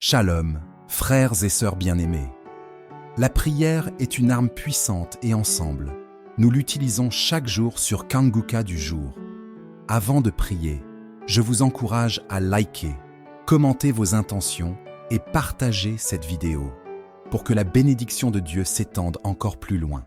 Shalom, frères et sœurs bien-aimés. La prière est une arme puissante et ensemble, nous l'utilisons chaque jour sur Kanguka du jour. Avant de prier, je vous encourage à liker, commenter vos intentions et partager cette vidéo pour que la bénédiction de Dieu s'étende encore plus loin.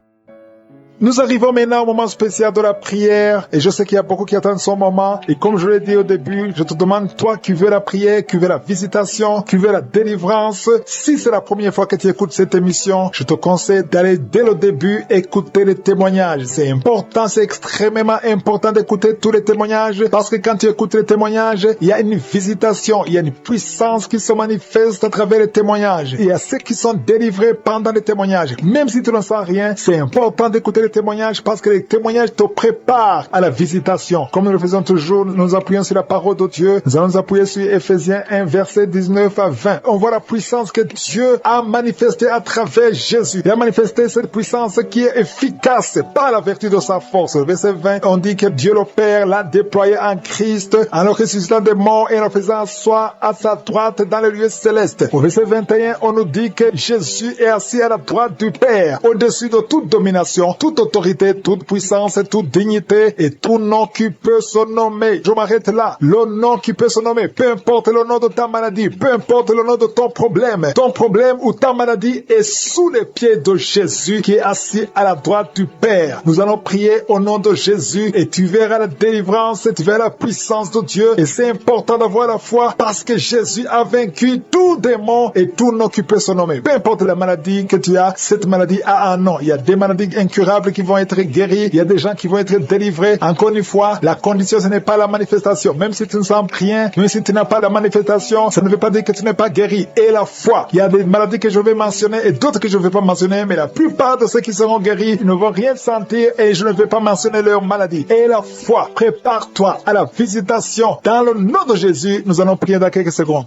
Nous arrivons maintenant au moment spécial de la prière et je sais qu'il y a beaucoup qui attendent son moment et comme je l'ai dit au début, je te demande toi qui veux la prière, qui veux la visitation, qui veux la délivrance, si c'est la première fois que tu écoutes cette émission, je te conseille d'aller dès le début écouter les témoignages. C'est important, c'est extrêmement important d'écouter tous les témoignages parce que quand tu écoutes les témoignages, il y a une visitation, il y a une puissance qui se manifeste à travers les témoignages. Il y a ceux qui sont délivrés pendant les témoignages. Même si tu ne sens rien, c'est important d'écouter les témoignages parce que les témoignages te préparent à la visitation. Comme nous le faisons toujours, nous appuyons sur la parole de Dieu. Nous allons nous appuyer sur Ephésiens 1, verset 19 à 20. On voit la puissance que Dieu a manifestée à travers Jésus. Il a manifesté cette puissance qui est efficace par la vertu de sa force. Verset 20, on dit que Dieu le Père l'a déployé en Christ, en le ressuscitant des morts et en le faisant asseoir à sa droite dans les lieux célestes. Au verset 21, on nous dit que Jésus est assis à la droite du Père, au-dessus de toute domination, toute autorité, toute puissance, toute dignité et tout nom qui peut se nommer. Je m'arrête là. Le nom qui peut se nommer, peu importe le nom de ta maladie, peu importe le nom de ton problème ou ta maladie est sous les pieds de Jésus qui est assis à la droite du Père. Nous allons prier au nom de Jésus et tu verras la délivrance et tu verras la puissance de Dieu et c'est important d'avoir la foi parce que Jésus a vaincu tout démon et tout nom qui peut se nommer. Peu importe la maladie que tu as, cette maladie a un nom. Il y a des maladies incurables qui vont être guéris, il y a des gens qui vont être délivrés. Encore une fois, la condition ce n'est pas la manifestation. Même si tu ne sens rien, même si tu n'as pas la manifestation, ça ne veut pas dire que tu n'es pas guéri. Et la foi, il y a des maladies que je vais mentionner et d'autres que je ne vais pas mentionner, mais la plupart de ceux qui seront guéris ne vont rien sentir et je ne vais pas mentionner leur maladie. Et la foi, prépare-toi à la visitation. Dans le nom de Jésus, nous allons prier dans quelques secondes.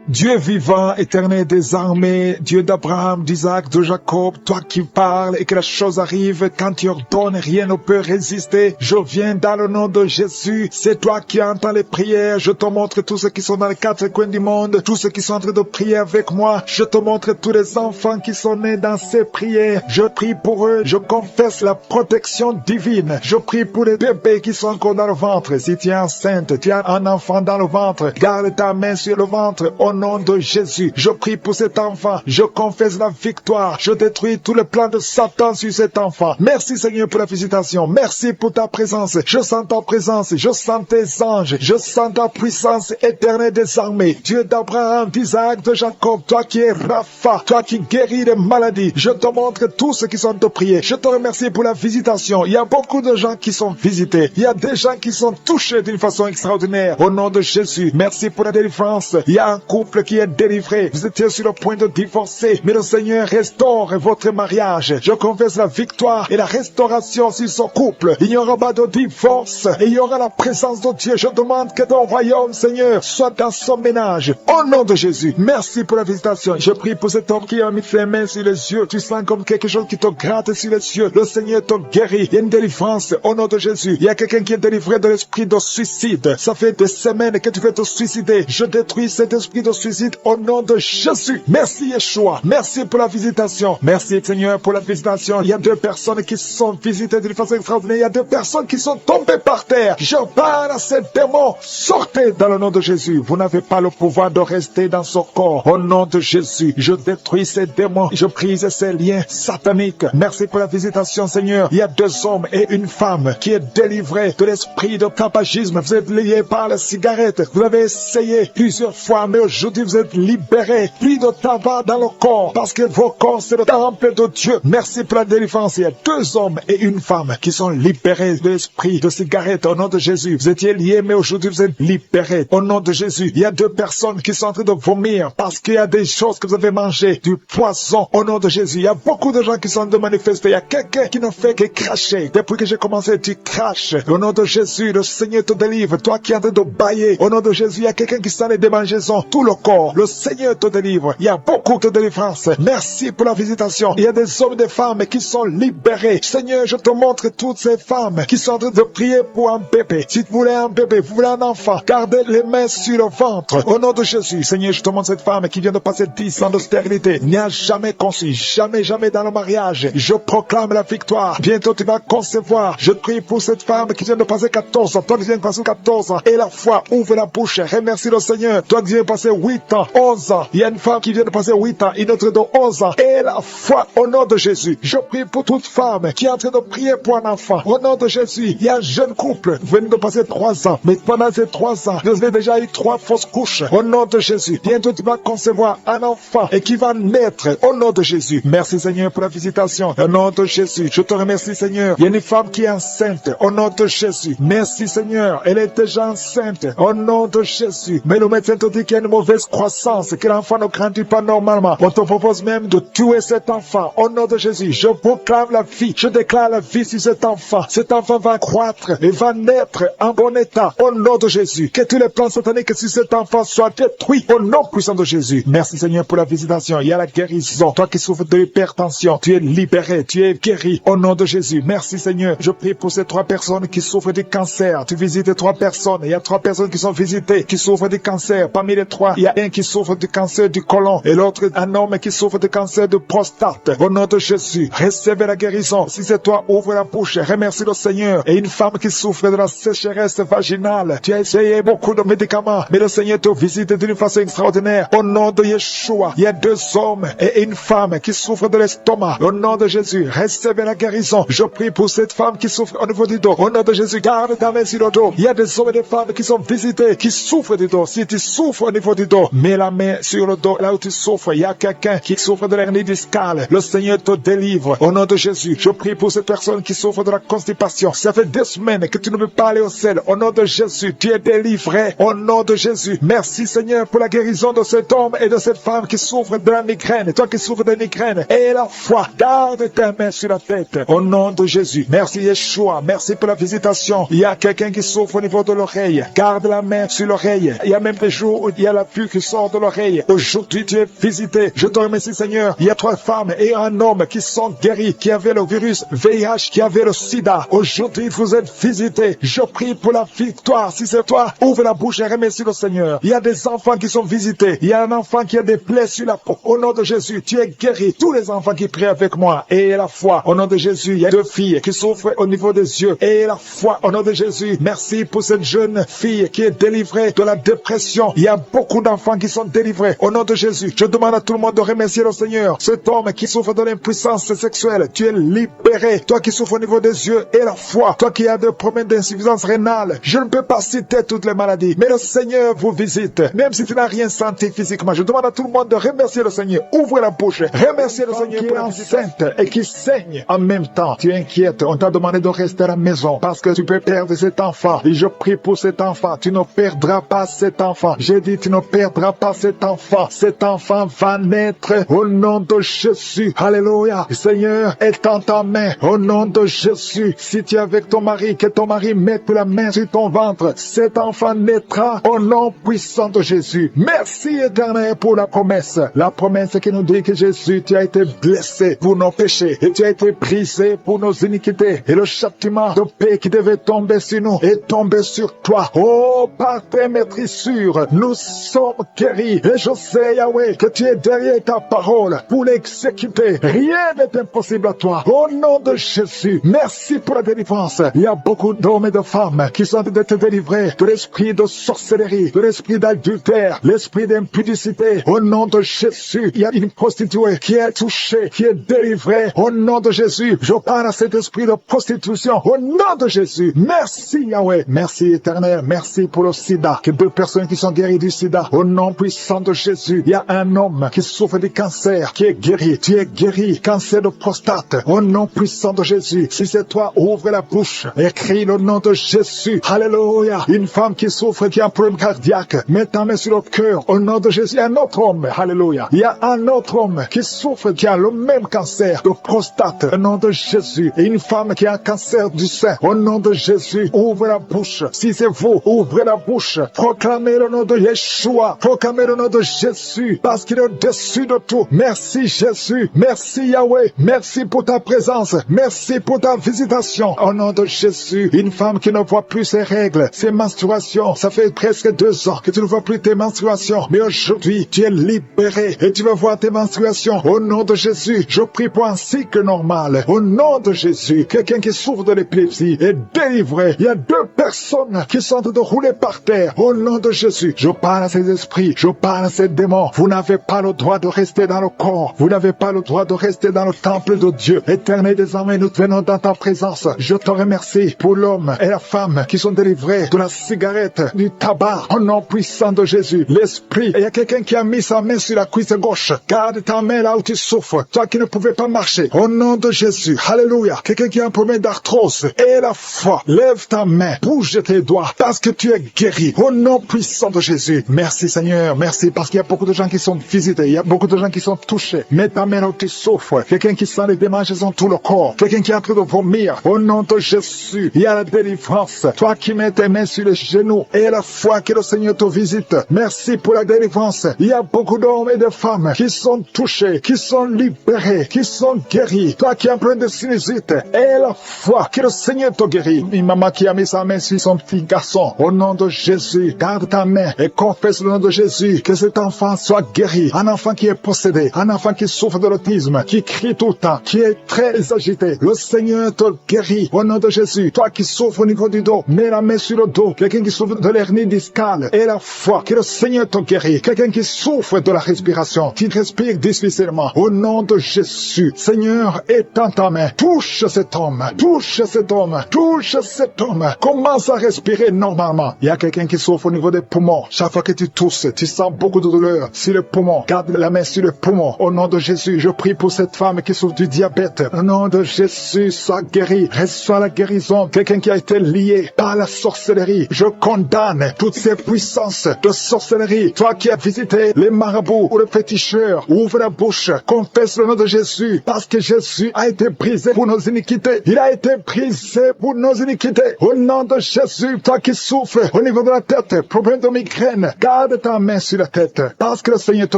Dieu vivant, éternel des armées, Dieu d'Abraham, d'Isaac, de Jacob, toi qui parles et que la chose arrive, quand tu ordonnes, rien ne peut résister. Je viens dans le nom de Jésus, c'est toi qui entends les prières, je te montre tous ceux qui sont dans les quatre coins du monde, tous ceux qui sont en train de prier avec moi, je te montre tous les enfants qui sont nés dans ces prières, je prie pour eux, je confesse la protection divine, je prie pour les bébés qui sont encore dans le ventre, si tu es enceinte, tu as un enfant dans le ventre, garde ta main sur le ventre, au nom de Jésus, je prie pour cet enfant, je confesse la victoire, je détruis tout le plan de Satan sur cet enfant. Merci Seigneur pour la visitation, merci pour ta présence, je sens ta présence, je sens tes anges, je sens ta puissance éternelle des armées, Dieu d'Abraham, d'Isaac, de Jacob, toi qui es Rapha, toi qui guéris les maladies, je te montre tous ceux qui sont de prier, je te remercie pour la visitation, il y a beaucoup de gens qui sont visités, il y a des gens qui sont touchés d'une façon extraordinaire, au nom de Jésus, merci pour la délivrance, il y a un couple qui est délivré, vous étiez sur le point de divorcer, mais le Seigneur restaure votre mariage, je confesse la victoire et la restauration sur son couple, il n'y aura pas de divorce et il y aura la présence de Dieu, je demande que ton royaume Seigneur soit dans son ménage, au nom de Jésus, merci pour la visitation, je prie pour cet homme qui a mis ses mains sur les yeux, tu sens comme quelque chose qui te gratte sur les yeux, le Seigneur te guérit, il y a une délivrance, au nom de Jésus, il y a quelqu'un qui est délivré de l'esprit de suicide, ça fait des semaines que tu veux te suicider, je détruis cet esprit de suicide au nom de Jésus. Merci Yeshua. Merci pour la visitation. Merci Seigneur pour la visitation. Il y a deux personnes qui sont visitées d'une façon extraordinaire. Il y a deux personnes qui sont tombées par terre. Je parle à ces démons. Sortez dans le nom de Jésus. Vous n'avez pas le pouvoir de rester dans ce corps. Au nom de Jésus, je détruis ces démons. Je brise ces liens sataniques. Merci pour la visitation Seigneur. Il y a deux hommes et une femme qui est délivrée de l'esprit de tabagisme. Vous êtes liés par la cigarette. Vous avez essayé plusieurs fois, mais aujourd'hui vous êtes libérés, plus de tabac dans le corps, parce que vos corps c'est le temple de Dieu. Merci pour la délivrance. Il y a deux hommes et une femme qui sont libérés de l'esprit de cigarette au nom de Jésus. Vous étiez liés, mais aujourd'hui vous êtes libérés au nom de Jésus. Il y a deux personnes qui sont en train de vomir parce qu'il y a des choses que vous avez mangées, du poison au nom de Jésus. Il y a beaucoup de gens qui sont en train de manifester. Il y a quelqu'un qui ne fait que cracher. Depuis que j'ai commencé, tu craches. Au nom de Jésus, le Seigneur te délivre. Toi qui es en train de bailler, au nom de Jésus, il y a quelqu'un qui sent les démangeaisons. Tout le le corps. Le Seigneur te délivre. Il y a beaucoup de délivrance. Merci pour la visitation. Il y a des hommes et des femmes qui sont libérés. Seigneur, je te montre toutes ces femmes qui sont en train de prier pour un bébé. Si vous voulez un bébé, vous voulez un enfant, gardez les mains sur le ventre. Au nom de Jésus, Seigneur, je te montre cette femme qui vient de passer 10 ans de stérilité. N'y a jamais conçu, jamais dans le mariage. Je proclame la victoire. Bientôt tu vas concevoir. Je prie pour cette femme qui vient de passer 14 ans. Toi qui viens de passer 14 ans. Et la foi, ouvre la bouche. Remercie le Seigneur. Toi qui viens de passer 8 ans, 11 ans. Il y a une femme qui vient de passer 8 ans, une autre de 11 ans. Et la foi, au nom de Jésus. Je prie pour toute femme qui est en train de prier pour un enfant. Au nom de Jésus, il y a un jeune couple venu de passer 3 ans. Mais pendant ces 3 ans, vous avez déjà eu 3 fausses couches. Au nom de Jésus, bientôt tu vas concevoir un enfant et qui va naître. Au nom de Jésus. Merci Seigneur pour la visitation. Au nom de Jésus, je te remercie Seigneur. Il y a une femme qui est enceinte. Au nom de Jésus. Merci Seigneur. Elle est déjà enceinte. Au nom de Jésus. Mais le médecin te dit qu'il y a une mauvaise croissance, que l'enfant ne grandit pas normalement. On te propose même de tuer cet enfant. Au nom de Jésus, je proclame la vie. Je déclare la vie sur cet enfant. Cet enfant va croître et va naître en bon état. Au nom de Jésus. Que tous les plans sataniques sur cet enfant soient détruits. Au nom puissant de Jésus. Merci Seigneur pour la visitation. Il y a la guérison. Toi qui souffres de l'hypertension, tu es libéré, tu es guéri. Au nom de Jésus. Merci Seigneur. Je prie pour ces 3 personnes qui souffrent du cancer. Tu visites 3 personnes. Il y a 3 personnes qui sont visitées, qui souffrent du cancer. Parmi les 3, il y a un qui souffre du cancer du côlon et l'autre un homme qui souffre du cancer de prostate. Au nom de Jésus, recevez la guérison. Si c'est toi, ouvre la bouche. Remercie le Seigneur. Et une femme qui souffre de la sécheresse vaginale. Tu as essayé beaucoup de médicaments, mais le Seigneur te visite d'une façon extraordinaire. Au nom de Yeshua, il y a 2 hommes et une femme qui souffrent de l'estomac. Au nom de Jésus, recevez la guérison. Je prie pour cette femme qui souffre au niveau du dos. Au nom de Jésus, garde ta main sur le dos. Il y a des hommes et des femmes qui sont visités, qui souffrent du dos. Si tu souffres au niveau du dos, mets la main sur le dos, là où tu souffres. Il y a quelqu'un qui souffre de l'hernie discale. Le Seigneur te délivre. Au nom de Jésus, je prie pour cette personne qui souffre de la constipation. Ça fait 2 semaines que tu ne peux pas aller au ciel. Au nom de Jésus, tu es délivré. Au nom de Jésus, merci Seigneur pour la guérison de cet homme et de cette femme qui souffre de la migraine. Toi qui souffres de migraine, et la foi, garde ta main sur la tête. Au nom de Jésus, merci Yeshua. Merci pour la visitation. Il y a quelqu'un qui souffre au niveau de l'oreille. Garde la main sur l'oreille. Il y a même des jours où il y a la pluie qui sort de l'oreille. Aujourd'hui, tu es visité. Je te remercie Seigneur. Il y a 3 femmes et un homme qui sont guéris, qui avaient le virus VIH, qui avaient le sida. Aujourd'hui, vous êtes visités. Je prie pour la victoire. Si c'est toi, ouvre la bouche et remercie le Seigneur. Il y a des enfants qui sont visités. Il y a un enfant qui a des plaies sur la peau. Au nom de Jésus, tu es guéri. Tous les enfants qui prient avec moi, et la foi. Au nom de Jésus, il y a 2 filles qui souffrent au niveau des yeux. Et la foi, au nom de Jésus. Merci pour cette jeune fille qui est délivrée de la dépression. Il y a beaucoup d'enfants qui sont délivrés. Au nom de Jésus, je demande à tout le monde de remercier le Seigneur. Cet homme qui souffre de l'impuissance sexuelle, tu es libéré. Toi qui souffres au niveau des yeux et la foi. Toi qui as des problèmes d'insuffisance rénale. Je ne peux pas citer toutes les maladies, mais le Seigneur vous visite. Même si tu n'as rien senti physiquement, je demande à tout le monde de remercier le Seigneur. Ouvre la bouche. Remercier le Seigneur pour la enceinte et qui saigne en même temps. Tu es inquiète. On t'a demandé de rester à la maison parce que tu peux perdre cet enfant. Et je prie pour cet enfant. Tu ne perdras pas cet enfant. J'ai dit, tu ne perdras pas cet enfant. Cet enfant va naître au nom de Jésus. Alléluia. Seigneur, étends ta main au nom de Jésus. Si tu es avec ton mari, que ton mari mette la main sur ton ventre. Cet enfant naîtra au nom puissant de Jésus. Merci éternel pour la promesse. La promesse qui nous dit que Jésus, tu as été blessé pour nos péchés et tu as été brisé pour nos iniquités. Et le châtiment de paix qui devait tomber sur nous est tombé sur toi. Oh, par tes maîtrissures, nous sommes guéris. Et je sais, Yahweh, que tu es derrière ta parole pour l'exécuter. Rien n'est impossible à toi. Au nom de Jésus, merci pour la délivrance. Il y a beaucoup d'hommes et de femmes qui sont d'être délivrés de l'esprit de sorcellerie, de l'esprit d'adultère, l'esprit d'impudicité. Au nom de Jésus, il y a une prostituée qui est touchée, qui est délivrée. Au nom de Jésus, je parle à cet esprit de prostitution. Au nom de Jésus, merci Yahweh. Merci éternel, merci pour le sida. Que 2 personnes qui sont guéries du sida. Au nom puissant de Jésus, il y a un homme qui souffre du cancer, qui est guéri. Tu es guéri, cancer de prostate. Au nom puissant de Jésus, si c'est toi, ouvre la bouche. Écris le nom de Jésus. Alléluia. Une femme qui souffre, qui a un problème cardiaque. Mets ta main sur le cœur. Au nom de Jésus, un autre homme. Alléluia. Il y a un autre homme qui souffre, qui a le même cancer de prostate. Au nom de Jésus. Et une femme qui a un cancer du sein. Au nom de Jésus, ouvre la bouche. Si c'est vous, ouvrez la bouche. Proclamez le nom de Yeshua. gloire. Proclamez le nom de Jésus, parce qu'il est au-dessus de tout. Merci Jésus, merci Yahweh, merci pour ta présence, merci pour ta visitation. Au nom de Jésus, une femme qui ne voit plus ses règles, ses menstruations, ça fait presque 2 ans que tu ne vois plus tes menstruations, mais aujourd'hui, tu es libéré et tu vas voir tes menstruations. Au nom de Jésus, je prie pour un cycle normal. Au nom de Jésus, quelqu'un qui souffre de l'épilepsie est délivré. Il y a 2 personnes qui sont en train de rouler par terre. Au nom de Jésus, je parle à ces esprits, je parle à ces démons. Vous n'avez pas le droit de rester dans le corps. Vous n'avez pas le droit de rester dans le temple de Dieu. Éternel des armées, nous venons dans ta présence. Je te remercie pour l'homme et la femme qui sont délivrés de la cigarette, du tabac. Au nom puissant de Jésus, l'esprit. Et il y a quelqu'un qui a mis sa main sur la cuisse gauche. Garde ta main là où tu souffres. Toi qui ne pouvais pas marcher. Au nom de Jésus. Alléluia. Quelqu'un qui a un problème d'arthrose. Et la foi. Lève ta main. Bouge tes doigts. Parce que tu es guéri. Au nom puissant de Jésus. Merci Seigneur. Merci parce qu'il y a beaucoup de gens qui sont visités. Il y a beaucoup de gens qui sont touchés. Mets ta main là où tu souffres. Quelqu'un qui sent les démangeaisons tout le corps. Quelqu'un qui est en train de vomir. Au nom de Jésus. Il y a la délivrance. Toi qui mets tes mains sur les genoux. Et la foi que le Seigneur te visite. Merci pour la délivrance. Il y a beaucoup d'hommes et de femmes qui sont touchés, qui sont libérés, qui sont guéris. Toi qui es en plein de sinusite. Et la foi que le Seigneur te guérit. Une maman qui a mis sa main sur son petit garçon. Au nom de Jésus, garde ta main et confesse le nom de Jésus. Que cet enfant soit guéri. Un enfant qui est possédé. Un enfant qui souffre de l'autisme. Qui crie tout le temps. Qui est très agité. Le Seigneur te guérit. Au nom de Jésus. Toi qui souffres au niveau du dos. Mets la main sur le dos. Quelqu'un qui souffre de l'hernie discale. Et la foi que le Seigneur te guérit. Quelqu'un qui souffre de la respiration. Qui respire difficilement. Au nom de Jésus. Seigneur, étends ta main. Touche cet homme. Touche cet homme. Touche cet homme. Commence à respirer normalement. Il y a quelqu'un qui souffre au niveau des poumons. Chaque fois que tu tousses, tu sens beaucoup de douleur sur les poumons. Garde la main sur les poumons. Au nom de Jésus, je prie pour cette femme qui souffre du diabète. Au nom de Jésus, sois guéri. Reçois la guérison. Quelqu'un qui a été lié par la sorcellerie. Je condamne toutes ces puissances de sorcellerie. Toi qui as visité les marabouts ou les féticheurs, ouvre la bouche. Confesse le nom de Jésus. Parce que Jésus a été brisé pour nos iniquités. Il a été brisé pour nos iniquités. Au nom de Jésus, toi qui souffres au niveau de la tête, problème de migraine, garde ta main sur la tête. Parce que le Seigneur te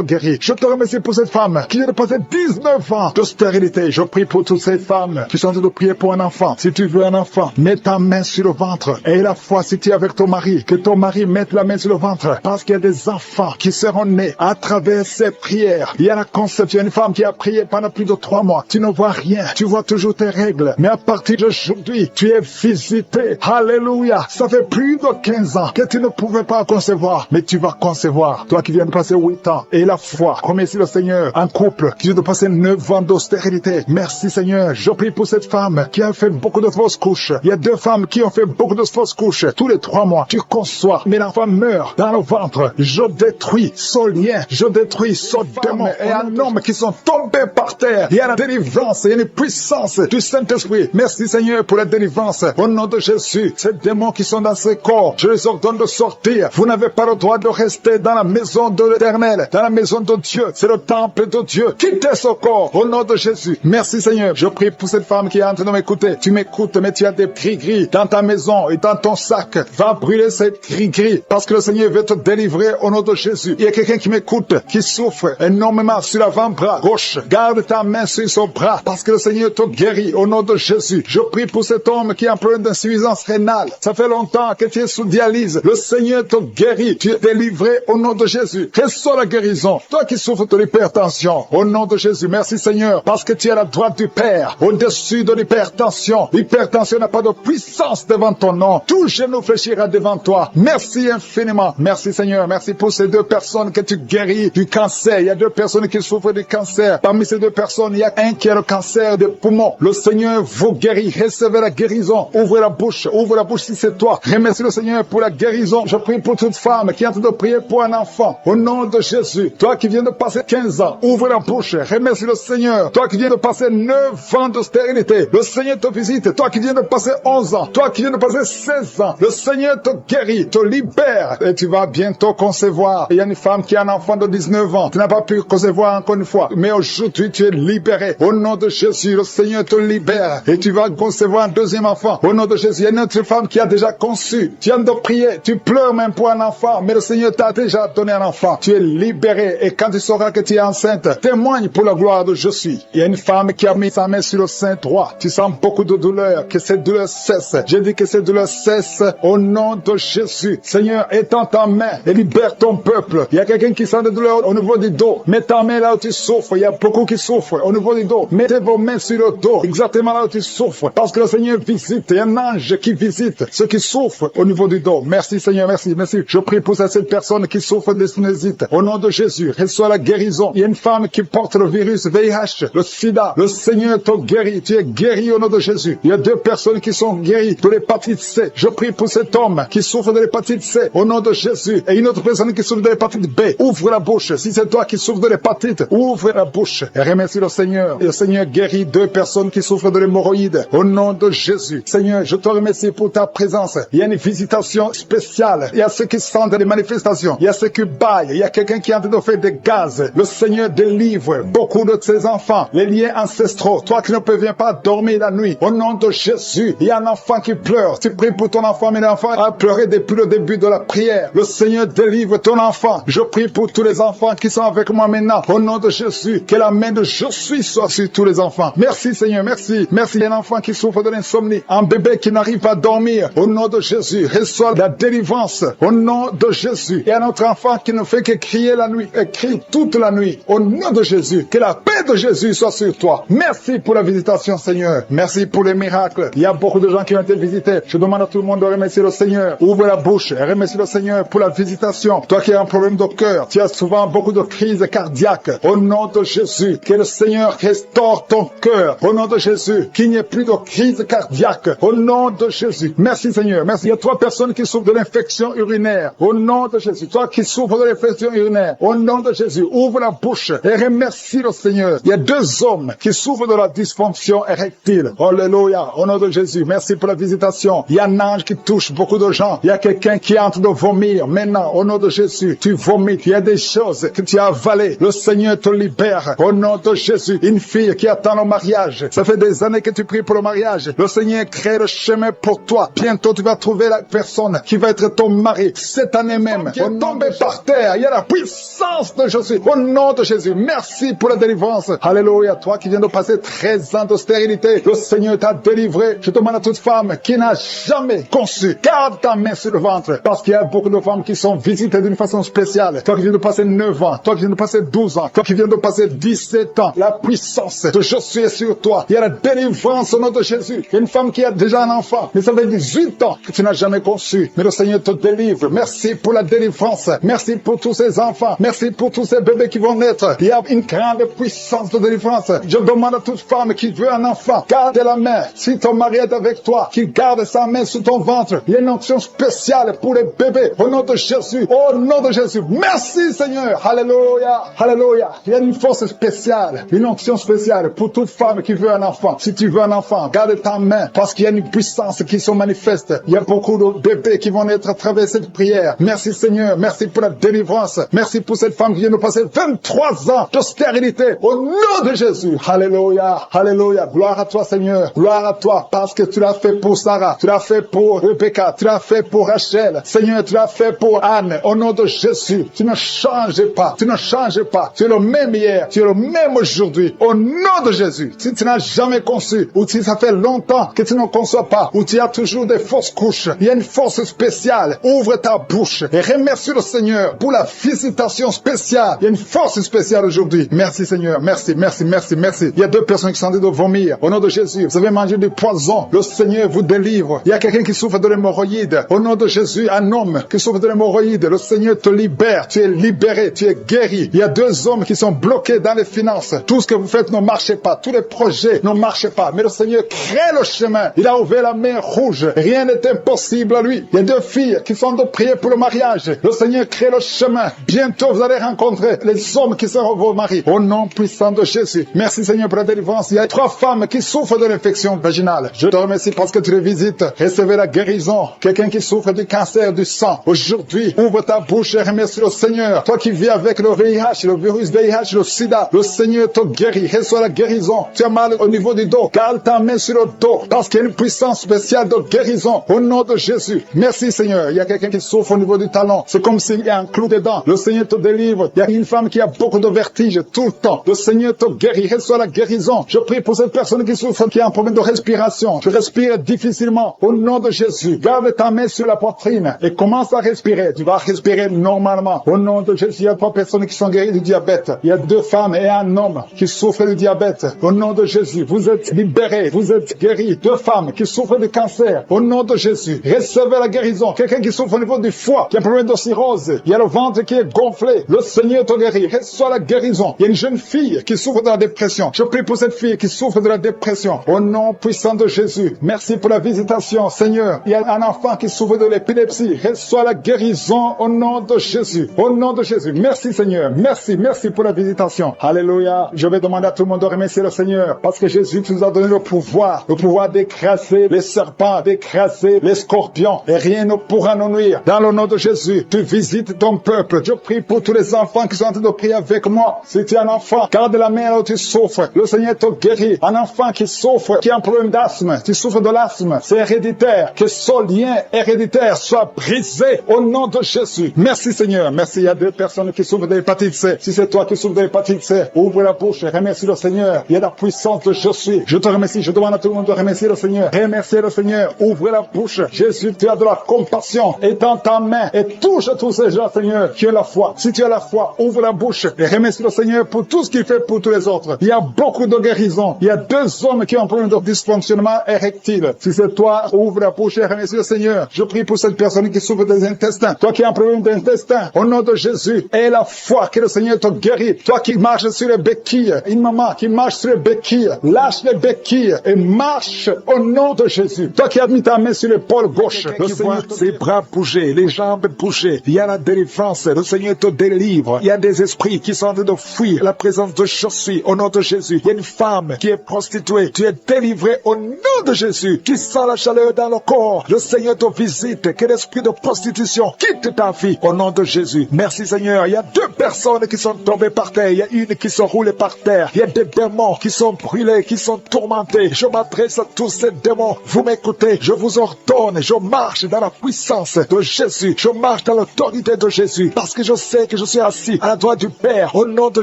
guérit. Je te remercie pour cette femme qui vient de passer 19 ans de stérilité. Je prie pour toutes ces femmes qui sont en train de prier pour un enfant. Si tu veux un enfant, mets ta main sur le ventre. Et la foi, si tu es avec ton mari, que ton mari mette la main sur le ventre. Parce qu'il y a des enfants qui seront nés à travers ces prières. Il y a la conception. Une femme qui a prié pendant plus de 3 mois. Tu ne vois rien. Tu vois toujours tes règles. Mais à partir d'aujourd'hui, tu es visité. Alléluia. Ça fait plus de 15 ans que tu ne pouvais pas concevoir. Mais tu vas concevoir. Toi qui viens de passer 8 ans. Et la foi. Remercie le Seigneur. Un couple qui vient de passer 9 ans d'austérité. Merci Seigneur. Je prie pour cette femme qui a fait beaucoup de fausses couches. Il y a 2 femmes qui ont fait beaucoup de fausses couches. Tous les 3 mois, tu conçois. Mais l'enfant meurt dans le ventre. Je détruis ce lien. Je détruis ce démon. Et un homme qui sont tombés par terre. Il y a la délivrance. Il y a une puissance du Saint-Esprit. Merci Seigneur pour la délivrance. Au nom de Jésus, ces démons qui sont dans ce corps, je les ordonne de sortir. Vous n'avez pas le droit de rester dans la maison de l'Éternel, dans la maison de Dieu. C'est le temple de Dieu. Quittez ce corps. Au nom de Jésus. Merci Seigneur. Je prie pour cette femme qui est en train de m'écouter. Tu m'écoutes, mais tu as des gris-gris dans ta maison et dans ton sac. Va brûler ces gris-gris parce que le Seigneur veut te délivrer au nom de Jésus. Il y a quelqu'un qui m'écoute, qui souffre énormément sur l'avant-bras gauche. Garde ta main sur son bras parce que le Seigneur te guérit au nom de Jésus. Je prie pour cet homme qui a un problème d'insuffisance rénale. Ça fait longtemps que tu es sous dialyse. Le Seigneur te guérit. Tu es délivré au nom de Jésus. Reçois la guérison. Toi qui souffres de l'hypertension, au nom de Jésus. Merci Seigneur parce que tu es à la droite du Père, au-dessus de l'hypertension. L'hypertension n'a pas de puissance devant ton nom. Tout genou fléchira devant toi. Merci infiniment. Merci Seigneur. Merci pour ces 2 personnes que tu guéris du cancer. Il y a 2 personnes qui souffrent du cancer. Parmi ces 2 personnes, il y a un qui a le cancer des poumons. Le Seigneur vous guérit. Recevez la guérison. Ouvrez la bouche. Ouvre la bouche si c'est toi. Remercie le Seigneur pour la guérison. Je prie pour toute femme qui est en train de prier pour un enfant. Au nom de Jésus. Toi qui viens de passer 15 ans, ouvre la bouche. Remercie le Seigneur. Toi qui viens de passer 9 ans de stérilité, le Seigneur te visite. Toi qui viens de passer 11 ans, toi qui viens de passer 16 ans, le Seigneur te guérit, te libère et tu vas bientôt concevoir. Il y a une femme qui a un enfant de 19 ans. Tu n'as pas pu concevoir encore une fois, mais aujourd'hui tu es libéré. Au nom de Jésus, le Seigneur te libère et tu vas concevoir un 2e enfant. Au nom de Jésus, il y a une autre femme qui a déjà conçu. Tu viens de prier, tu pleures même pour un enfant, mais le Seigneur t'a déjà donné un enfant. Tu es libéré et quand tu sauras que tu es enceinte, témoigne pour la gloire de je suis. Il y a une femme qui a mis sa main sur le sein droit. Tu sens beaucoup de douleur, que cette douleur cesse. Je dis que cette douleur cesse au nom de Jésus. Seigneur, étends ta main et libère ton peuple. Il y a quelqu'un qui sent de douleur au niveau du dos. Mets ta main là où tu souffres. Il y a beaucoup qui souffrent au niveau du dos. Mettez vos mains sur le dos, exactement là où tu souffres. Parce que le Seigneur visite. Il y a un ange qui visite ceux qui souffrent au niveau du dos. Merci Seigneur, merci, merci. Je prie pour cette personne qui souffre de sinusite. Au nom de Jésus, reçois la guérison. Il y a une femme qui porte le virus VIH, le sida. Le Seigneur te guérit. Tu es guéri au nom de Jésus. Il y a 2 personnes qui sont guéries de l'hépatite C. Je prie pour cet homme qui souffre de l'hépatite C au nom de Jésus. Et une autre personne qui souffre de l'hépatite B. Ouvre la bouche. Si c'est toi qui souffres de l'hépatite, ouvre la bouche et remercie le Seigneur. Et le Seigneur guérit 2 personnes qui souffrent de l'hémorroïde au nom de Jésus. Seigneur, je te remercie pour ta présence. Il y a une visitation spéciale. Il y a ceux qui sentent les manifestations. Il y a ceux qui baillent. Il y a quelqu'un qui est en train de faire des gaz. Le Seigneur délivre beaucoup de ses enfants. Les liens ancestraux. Toi qui ne parviens pas dormir la nuit. Au nom de Jésus, il y a un enfant qui pleure. Tu pries pour ton enfant, mais l'enfant a pleuré depuis le début de la prière. Le Seigneur délivre ton enfant. Je prie pour tous les enfants qui sont avec moi maintenant. Au nom de Jésus, que la main de je suis soit sur tous les enfants. Merci Seigneur, merci. Merci. Il y a un enfant qui souffre de l'insomnie. Un bébé qui n'arrive pas à dormir. Au nom de Jésus, reçois la délivrance. Au nom de Jésus. Il y a un autre enfant qui ne fait que crier la nuit. Et crie toute la nuit. Au nom de Jésus. Que la paix de Jésus soit sur toi. Merci pour la visitation Seigneur. Merci pour les miracles. Il y a beaucoup de gens qui ont été visités. Je demande à tout le monde de remercier le Seigneur. Ouvre la bouche et remercie le Seigneur pour la visitation. Toi qui as un problème de cœur, tu as souvent beaucoup de crises cardiaques. Au nom de Jésus, que le Seigneur restaure ton cœur. Au nom de Jésus, qu'il n'y ait plus de crise cardiaque. Au nom de Jésus. Merci Seigneur. Merci. Il y a 3 personnes qui souffrent de l'infection urinaire. Au nom de Jésus. Toi qui souffres de l'infection urinaire. Au nom de Jésus. Ouvre la bouche et remercie le Seigneur. Il y a 2 hommes qui souffrent de la dysfonction érectile. Alléluia. Au nom de Jésus. Merci pour la visitation. Il y a un ange qui touche beaucoup de gens. Il y a quelqu'un qui est en train de vomir. Maintenant, au nom de Jésus, tu vomites. Il y a des choses que tu as avalées. Le Seigneur te libère. Au nom de Jésus. Une fille qui attend le mariage. Ça fait des années que tu pries pour le mariage. Le Seigneur crée le chemin pour toi. Bientôt, tu vas trouver la personne qui va être ton mari. Cette année même. Qui est tombé par terre. Il y a la puissance de Jésus. Au nom de Jésus. Merci pour la délivrance. Alléluia. Toi qui viens de passer 13 ans de stérilité. Le Seigneur t'a délivré. Je demande à toute femme qui n'a jamais conçu. Garde ta main sur le ventre. Parce qu'il y a beaucoup de femmes qui sont visitées d'une façon spéciale. Toi qui viens de passer 9 ans. Toi qui viens de passer 12 ans. Toi qui viens de passer 17 ans. La puissance de je suis sur toi. Il y a la délivrance au nom de Jésus. Il y a une femme qui a déjà un enfant. Mais ça fait 18 ans que tu n'as jamais conçu. Mais le Seigneur te délivre. Merci pour la délivrance. Merci pour tous ces enfants. Merci pour tous ces bébés qui vont naître. Il y a une grande puissance de délivrance. Je demande à toute femme qui veut un enfant. Garde la main. Si ton mari est avec toi, qu'il garde sa main sur ton ventre. Il y a une onction spéciale pour les bébés. Au nom de Jésus. Au nom de Jésus. Merci Seigneur. Alléluia. Alléluia. Il y a une force spéciale. Une onction spéciale pour toute femme qui veut un enfant. Si tu veux un enfant, garde ta main. Parce qu'il y a une puissance qui se manifeste. Il y a beaucoup de bébés qui vont naître à travers cette prière. Merci Seigneur. Merci pour la délivrance. Merci pour cette femme qui vient de passer 23 ans de stérilité. Au nom de Jésus. Alléluia. Alléluia. Gloire à toi Seigneur. Gloire à toi. Parce que tu l'as fait pour Sarah. Tu l'as fait pour Rebecca. Tu l'as fait pour Rachel. Seigneur, tu l'as fait pour Anne. Au nom de Jésus. Tu ne changes pas. Tu ne changes pas. Tu es le même hier. Tu es le même aujourd'hui. Au nom de Jésus. Si tu n'as jamais conçu, ou si ça fait longtemps que tu ne conçois pas, ou tu as toujours des fausses couches, il y a une force spéciale. Ouvre ta bouche et remercie le Seigneur pour la visitation spéciale. Il y a une force spéciale aujourd'hui. Merci Seigneur. Merci, merci, merci, merci. Il y a 2 personnes qui sont en train de vomir. Au nom de Jésus, vous avez mangé du poison. Le Seigneur vous délivre. Il y a quelqu'un qui souffre de l'hémorroïde. Au nom de Jésus, un homme qui souffre de l'hémorroïde. Le Seigneur te libère. Tu es libéré. Tu es guéri. Il y a 2 hommes qui sont bloqués dans les finances. Tout ce que vous faites ne marche pas. Tous les projets ne marchent pas. Mais le Seigneur crée le chemin. Il a ouvert la mer rouge. Rien n'est impossible à lui. Il y a 2 filles qui sont de prier pour le mariage. Le Seigneur crée le chemin. Bientôt, vous allez rencontrer les hommes qui seront vos maris. Au nom puissant de Jésus. Merci Seigneur pour la délivrance. Il y a 3 femmes qui souffrent de l'infection vaginale. Je te remercie parce que tu les visites. Recevez la guérison. Quelqu'un qui souffre du cancer du sang. Aujourd'hui, ouvre ta bouche et remercie le Seigneur. Toi qui vis avec le VIH, le virus VIH, le sida, le Seigneur te guérit. Reçois la guérison. Tu as mal au niveau du dos. Garde ta main sur le dos parce qu'il y a une puissance spéciale de guérison. Au nom de Jésus. Merci Seigneur. Il y a quelqu'un qui souffre au niveau du talon. C'est comme s'il y a un clou dedans. Le Seigneur te délivre. Il y a une femme qui a beaucoup de vertige tout le temps. Le Seigneur te guérit. Reçois la guérison. Je prie pour cette personne qui souffre, qui a un problème de respiration. Je respire difficilement. Au nom de Jésus, garde ta main sur la poitrine et commence à respirer. Tu vas respirer normalement. Au nom de Jésus, il y a 3 personnes qui sont guéries du diabète. Il y a 2 femmes et un homme qui souffrent du diabète. Au nom de Jésus, vous êtes libérés. Vous êtes guéris. 2 femmes qui souffrent de cancer. Au nom de Jésus, recevez la guérison. Quelqu'un qui souffre au niveau du foie, qui a un problème de cirrhose. Il y a le ventre qui est gonflé. Le Seigneur te guérit. Reçois la guérison. Il y a une jeune fille qui souffre de la dépression. Je prie pour cette fille qui souffre de la dépression. Au nom puissant de Jésus. Merci pour la visitation, Seigneur. Il y a un enfant qui souffre de l'épilepsie. Reçois la guérison au nom de Jésus. Au nom de Jésus. Merci, Seigneur. Merci pour la visitation. Alléluia. Je vais demander à tout le monde de remercier le Seigneur parce que Jésus nous a donné le pouvoir d'écraser les serpents, d'écraser les scorpions et rien ne pourra nous nuire. Dans le nom de Jésus, tu visites ton peuple. Je prie pour tous les enfants qui sont en train de prier avec moi. Si tu es un enfant, garde la main là où tu souffres. Le Seigneur te guérit. Un enfant qui souffre, qui a un problème d'asthme, tu souffres de l'asthme, c'est héréditaire. Que ce lien héréditaire soit brisé au nom de Jésus. Merci Seigneur. Merci. Il y a 2 personnes qui souffrent de l'hépatite C. Si c'est toi qui souffres de l'hépatite C, ouvre la bouche et remercie le Seigneur. Il y a la puissance de je suis. Je te remercie. Je demande à tout le monde de remercier le Seigneur. Remerciez le Seigneur. Ouvre la bouche. Jésus, tu as de la compassion. Étends ta main et touche tous ces gens, Seigneur, qui ont la foi. Si tu as la foi, ouvre la bouche et remercie le Seigneur pour tout ce qu'il fait pour tous les autres. Il y a beaucoup de guérisons. Il y a 2 hommes qui ont un problème de dysfonctionnement érectile. Si c'est toi, ouvre la bouche et remercie le Seigneur. Je prie pour cette personne qui souffre des intestins. Toi qui as un problème d'intestin, au nom de Jésus, aie la foi que le Seigneur te guérit. Toi qui marches sur les béquilles, une maman qui marche sur les béquilles, lâche les béquilles et marche au nom de Jésus. Toi qui as mis ta main sur l'épaule gauche, le Seigneur ses bras bouger, les jambes bouger. Il y a la délivrance, le Seigneur te délivre. Il y a des esprits qui sont en train de fuir la présence de je suis au nom de Jésus. Il y a une femme qui est prostituée. Tu es délivré au nom de Jésus. Tu sens la chaleur dans le corps. Le Seigneur te visite. Que l'esprit de prostitution quitte ta vie au nom de Jésus. Merci Seigneur. Il y a 2 personnes qui sont tombées par terre. Il y a une qui sont roulée par terre. Il y a des démons qui sont brûlés, qui sont tourmentés. Je m'adresse à tous ces démons. Vous m'écoutez. Je vous ordonne. Je marche dans la puissance de Jésus. Je marche dans l'autorité de Jésus. Parce que je sais que je suis assis à la droite du Père. Au nom de